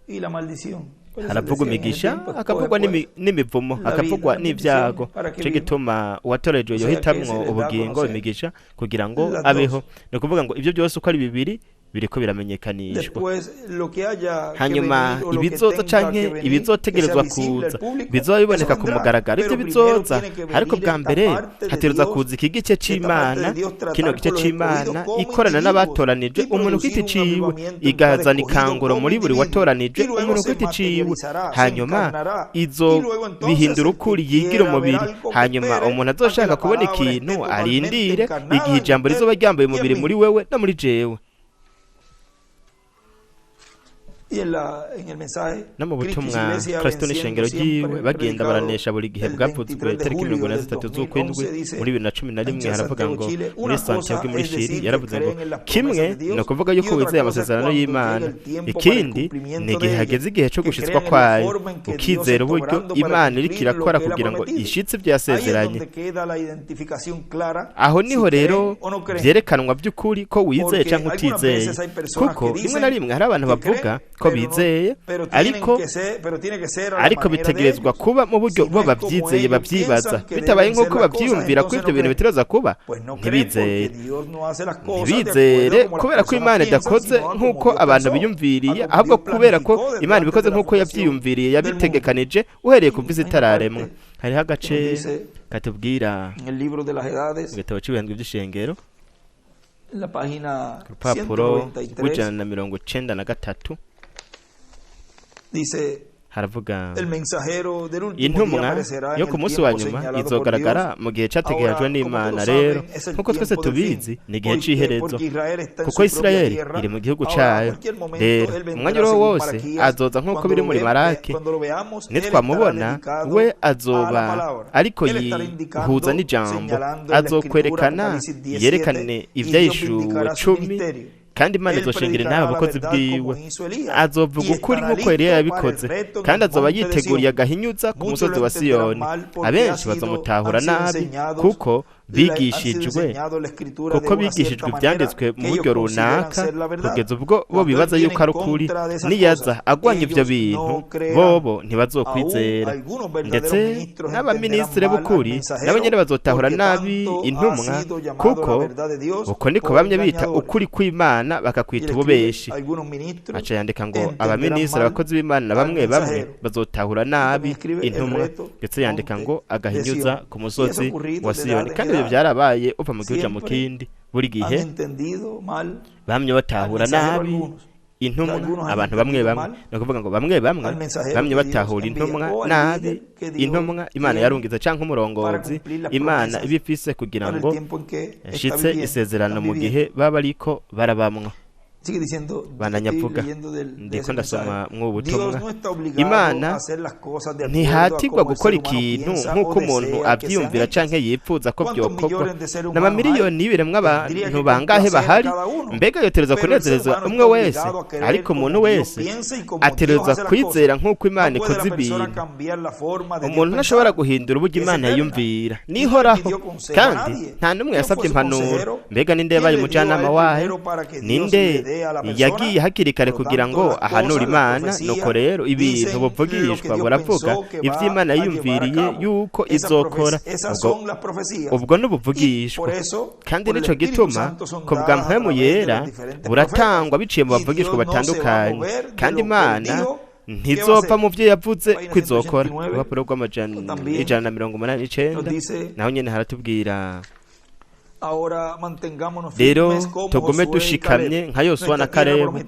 Haravugwa imigisha, hakavugwa n'imivumo, hakavugwa n'ibyago. Cyo gituma uwatorejwe yohitamwo ubugingo, imigisha, kugira ngo abeho. Ni ukuvuga ngo ibyo byose uko ari bibiri biriko biramenyekanishwa. Hanyuma ibizoza canke ibizotegerezwa kuza bizoba biboneka ku mugaragaro. Ibyo bizoza, ariko bwa mbere hategerezwa kuza iki gice c'Imana, kino gice c'Imana ikorana n'abatoranijwe, umuntu kwiti ciwe, igazana ikanguro muri buri watoranijwe, umuntu kwiti ciwe. Hanyuma izo bihindura ukuri, yigira umubiri. Hanyuma umuntu azoshaka kubona ikintu arindire igihe ijambo rizoba ryambaye umubiri muri wewe no muri jewe. No mu butumwa Kristo n'ishengero ryiwe bagenda baranesha buri gihe bwavuzwe tariki 23 z'ukwindwi muri 2011. Haravuga ngo muri Santiago muri Chili, yaravuze ngo kimwe ni ukuvuga yuko wizeye amasezerano y'Imana, ikindi ni igihe hageze igihe cyo gushitswa kwayo, ukizera uburyo Imana iriko irakora kugira ngo ishitse ibyo yasezeranye. Aho niho rero vyerekanwa by'ukuri ko wizeye canke utizeye, kuko rimwe na rimwe hari abantu bavuga ko bizeye, ariko bitegerezwa kuba mu buryo bo babyizeye babyibaza, bitabaye nk'uko babyiyumvira ko ibyo bintu bitegereza kuba. Ntibizere kubera ko Imana idakoze nk'uko abantu biyumviriye, ahubwo kubera ko Imana ibikoze nk'uko yabyiyumviriye, yabitegekanije uhereye ku mvizi itararemwa. Hariho agace katubwira mu gitabo cy'ibihembwe by'ishengero, urupapuro rw'193, haravuga intumwa yo ku munsi wa nyuma izogaragara mu gihe cyategekanyijwe n'Imana. Rero nk'uko twese tubizi, ni igihe cy'iherezo, kuko Isirayeli iri mu gihugu cyayo. Rero umwanya uriho wose azoza nk'uko biri muri Maraki. Nitwamubona we azoba ariko yihuza n'ijambo, azokwerekana yerekane ibyahishuwe 10, kandi Imana izoshingira nawe abakozi bwiwe. Azovuga ukuri nk'uko Eliya yabikoze, kandi azoba yiteguriye agahinyuza ku musozi wa Siyoni. Abenshi bazomutahura nabi kuko bigishijwe ibyanditswe mu buryo runaka, kugeza ubwo bo bibaza yuko ari ukuri. Niyaza agwanya ibyo bintu, bobo ntibazokwizera. Ndetse n'abaminisitiri b'ukuri nabo nyine bazotahura nabi intumwa, kuko uko niko bamye bita ukuri kw'Imana bakakwita ububeshi. Aca yandika ngo abaminisitiri, abakozi b'Imana bamwe bazotahura nabi intumwa, ndetse yandika ngo agahinyuza ku musozi wa Siyoni. Kandi ibyo byarabaye uva mu gihugu mu kindi. Buri gihe bamye batahura nabi intumwa, abantu bamwe ni ukuvuga ngo bamwe bamye batahura intumwa nabi. Intumwa Imana yarungiza canke umurongozi Imana ibifise kugira ngo shitse isezerano mu gihe baba ariko barabamwa. Bananyavuga, ndiko ndasoma mw'ubutumwa, Imana ntihatirwa gukora ikintu nk'uko umuntu abyiyumvira canke yipfuza ko byokorwa. N'amamiliyoni y'ibiremwa abantu bangahe bahari, mbega yotereza kunezereza umwe wese, ariko umuntu wese atereza kwizera nk'uko Imana ikoze ibintu. Umuntu ntashobora guhindura uburyo Imana yiyumvira, nihoraho, kandi nta n'umwe yasabye impanuro. Mbega ninde yabaye umujyanama wayo? Ninde yagiye hakiri kare kugira ngo ahanure Imana? Nuko rero ibintu buvugishwa buravuga iby'Imana yiyumviriye yuko izokora, ubwo n'ubuvugishwa. Kandi nico gituma ko bwa mpwemu yera buratangwa biciye mu bavugishwa batandukanye, kandi Imana ntizopfa mu byo yavuze ko izokora. Urupapuro rw'189 naho nyene haratubwira rero tugume dushikamye nka Yosuwa na Kalebu.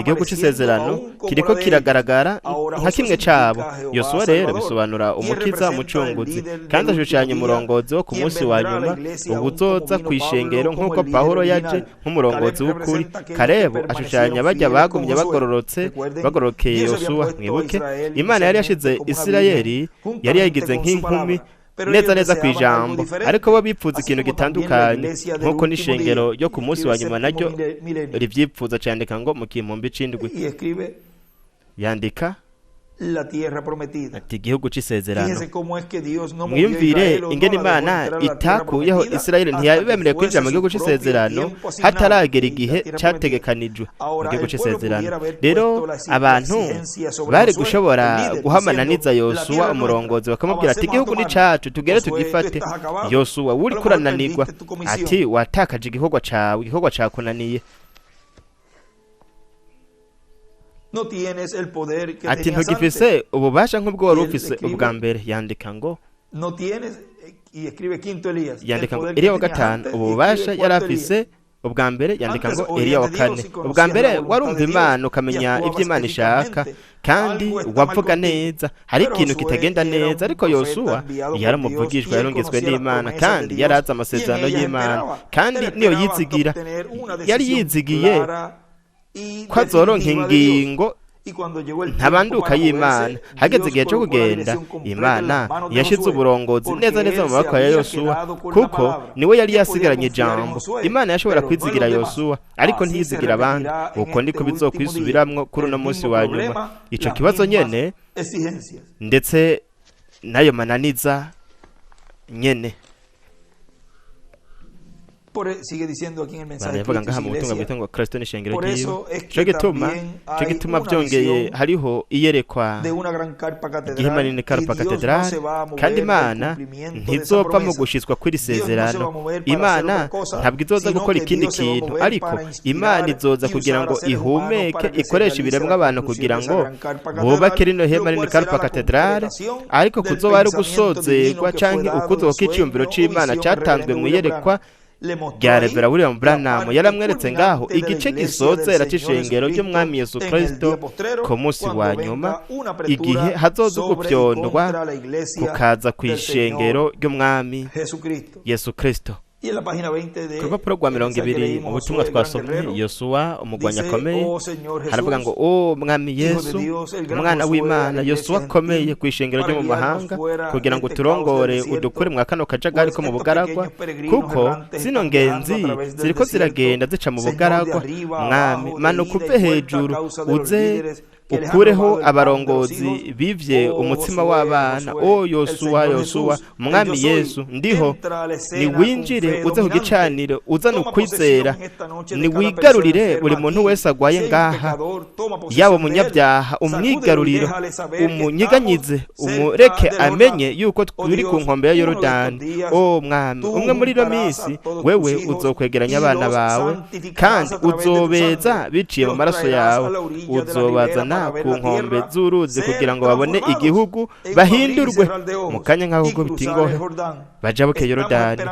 Igihugu cy'isezerano kiriko kiragaragara nka kimwe cyabo. Yosuwa rero bisobanura umukiza, umucunguzi, kandi ashushanya umurongozi wo ku munsi wa nyuma ubuzoza ku ishengero nk'uko Pawulo yaje nk'umurongozi w'ukuri. Kalebu ashushanya bajya bagumye bagororokeye Yosuwa. Mwibuke Imana yari yashize Isirayeli, yari yagize nk'inkumi neza ku ijambo, ariko bo bipfuza ikintu gitandukanye, nk'uko n'ishengero ryo ku munsi wa nyuma naryo rivyipfuza. Cyandika ngo mu kimpumbi c'indwi yandika ati igihugu c'isezerano. Mwiyumvire ingene Imana itakuyeho Isirayeli, ntiyabemereye kwinjira mu gihugu c'isezerano hataragera igihe categekanijwe mu gihugu c'isezerano. Rero abantu bari gushobora guhamananiza Yosuwa umurongozi, bakamubwira ati igihugu ni cacu, tugere tugifate. Yosuwa uri kurananirwa ati watakaje igikorwa cawe, igikorwa cakunaniye. Ati ntugifise ububasha nk'ubwo wari ufise ubwa mbere. Yandika ngo Eliya wa gatanu ububasha yari afise ubwa mbere. Yandika ngo Eliya wa kane ubwa mbere warumva Imana ukamenya ibyo Imana ishaka kandi wavuga neza. Hari ikintu kitagenda neza, ariko Yosuwa yari umuvugishwa, yarungitswe n'Imana kandi yari azi amasezerano y'Imana, kandi niyo yizigira. Yari yizigiye ko azoronka ingingo ntabanduka y'Imana. Hageze igihe cyo kugenda, Imana yashize uburongozi neza mu maboko ya Yosuwa, kuko niwe yari yasigaranye ijambo. Imana yashobora kwizigira Yosuwa, ariko ntiyizigira abandi. Uko niko bizokwisubiramwo kuri uno munsi wa nyuma. Ico kibazo nyene ndetse nayo mananiza nyene baravuga ngaha mu butumwa bwitwa ngo Kristo n'ishengero ryiwe. Cyo gituma byongeye hariho iyerekwa igihema nini Karpa Katedrale, kandi Imana ntizopfa mu gushitswa kuri sezerano. Imana ntabwo izoza gukora ikindi kintu, ariko Imana izoza kugira ngo ihumeke, ikoresha ibiremwa abantu kugira ngo bubake rino hema nini Karpa Katedrale. Ariko kuzoba ari gusozerwa canke ukuzoka iciyumviro c'Imana cyatanzwe mu iyerekwa rya Revera William Branham. Yaramweretse ngaho igice gisozera c'ishengero ry'umwami Yesu Kristo ku munsi wa nyuma, igihe hazoza gupyondwa kukaza ku ishengero ry'umwami Yesu Kristo. Ku rupapuro rwa 20 mu butumwa twasomye, Yosuwa umugwanyi akomeye, haravuga ngo mwami Yesu umwana w'Imana, Yosuwa akomeye ku ishengero ryo mu mahanga, kugira ngo turongore udukure mwa kano kajagari ko mu bugaragwa, kuko zino ngenzi ziriko ziragenda zica mu bugaragwa. Mwami manuka uve hejuru, uze ukureho abarongozi bivye umutsima w'abana. Yosuwa mwami Yesu, ndiho niwinjire uze ku gicaniro, uzana ukwizera, niwigarurire buri muntu wese agwaye ngaha, yaba umunyabyaha umwigarurire, umunyiganyize, umureke amenye yuko turi ku nkombe ya Yorodani. Mwami, umwe muri ino minsi wewe uzokwegeranya abana bawe, kandi uzobeza biciye mu maraso yawe, uzobazana ku nkombe z'uruzi kugira ngo babone igihugu, bahindurwe mu kanya nk'aho bitingohe bajabuke Yorodani.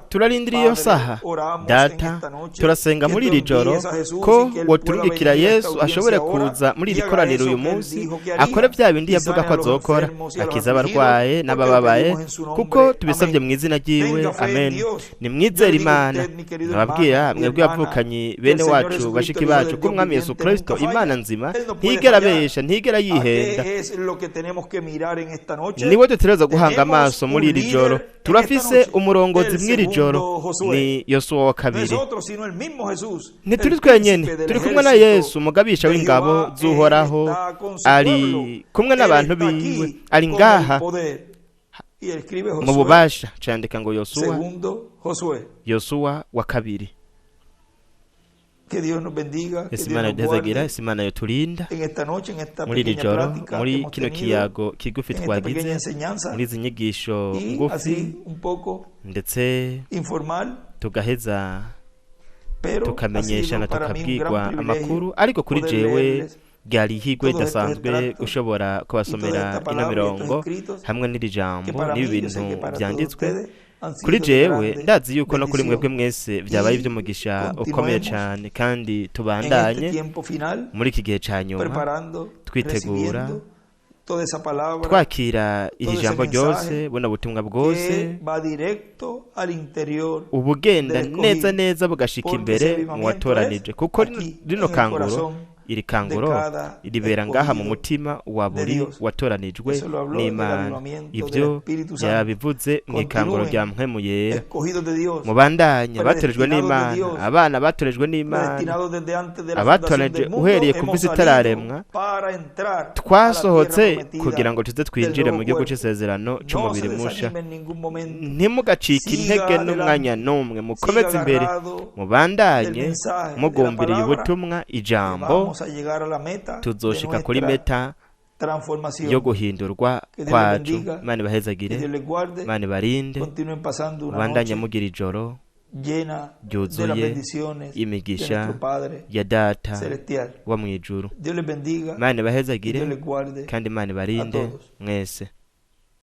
Turarindira iyo saha Data, turasenga muri iri joro ko woturungikira Yesu ashobore kuza muri iri koraniro uyu munsi, akore bya bindi yavuga ko azokora, akiza abarwaye n'abababaye, kuko tubisabye mu izina ryiwe, amen. Nimwizere Imana. Nababwira mwebwe yavukanye bene wacu bashiki bacu ko umwami Yesu Kristo Imana nzima ntigera abesha, ntigera yihenda. Niwe dutegerezwa guhanga amaso muri iri joro. Turafise umurongozi mw'iri joro, ni Yosuwa wa kabiri. Ntituri twenyene, turi kumwe na Yesu umugabisha w'ingabo z'Uhoraho, ari kumwe n'abantu biwe, ari ngaha mu bubasha. Candika ngo Yosuwa wa kabiri. Ese Imana yaduhezagira, ese Imana yoturinda muri iri joro, muri kino kiyago kigufi twagize, muri izi nyigisho ngufi, ndetse tugaheza tukamenyeshana, tukabwirwa amakuru. Ariko kuri jewe byari ihigwe ridasanzwe gushobora kubasomera ino mirongo hamwe n'iri jambo n'ibi bintu byanditswe. kuri jewe ndazi yuko no kuri mwebwe mwese byabaye iby'umugisha ukomeye cyane, kandi tubandanye muri iki gihe cya nyuma twitegura twakira iri jambo ryose, buno butumwa bwose ubugenda neza neza bugashika imbere mu watoranije, kuko rino kanguro, iri kanguro ribera ngaha mu mutima wa buri watoranijwe n'Imana. Ibyo yabivuze mu ikanguro rya mpwemu yera. Mubandanya batorejwe n'Imana, abana batorejwe n'Imana, abatoranije uhereye ku visi itararemwa, twasohotse kugira ngo tuze twinjire mu gihugu cy'isezerano cy'umubiri musha. Ntimugacike intege n'umwanya n'umwe, mukomeze imbere, mubandanye mugumbiriye ubutumwa, ijambo, tuzoshika kuri meta yo guhindurwa kwacu. Imana ibahezagire, Imana ibarinde, mubandanye mugira ijoro ryuzuye imigisha ya data wa mu ijuru. Imana ibahezagire kandi Imana ibarinde mwese.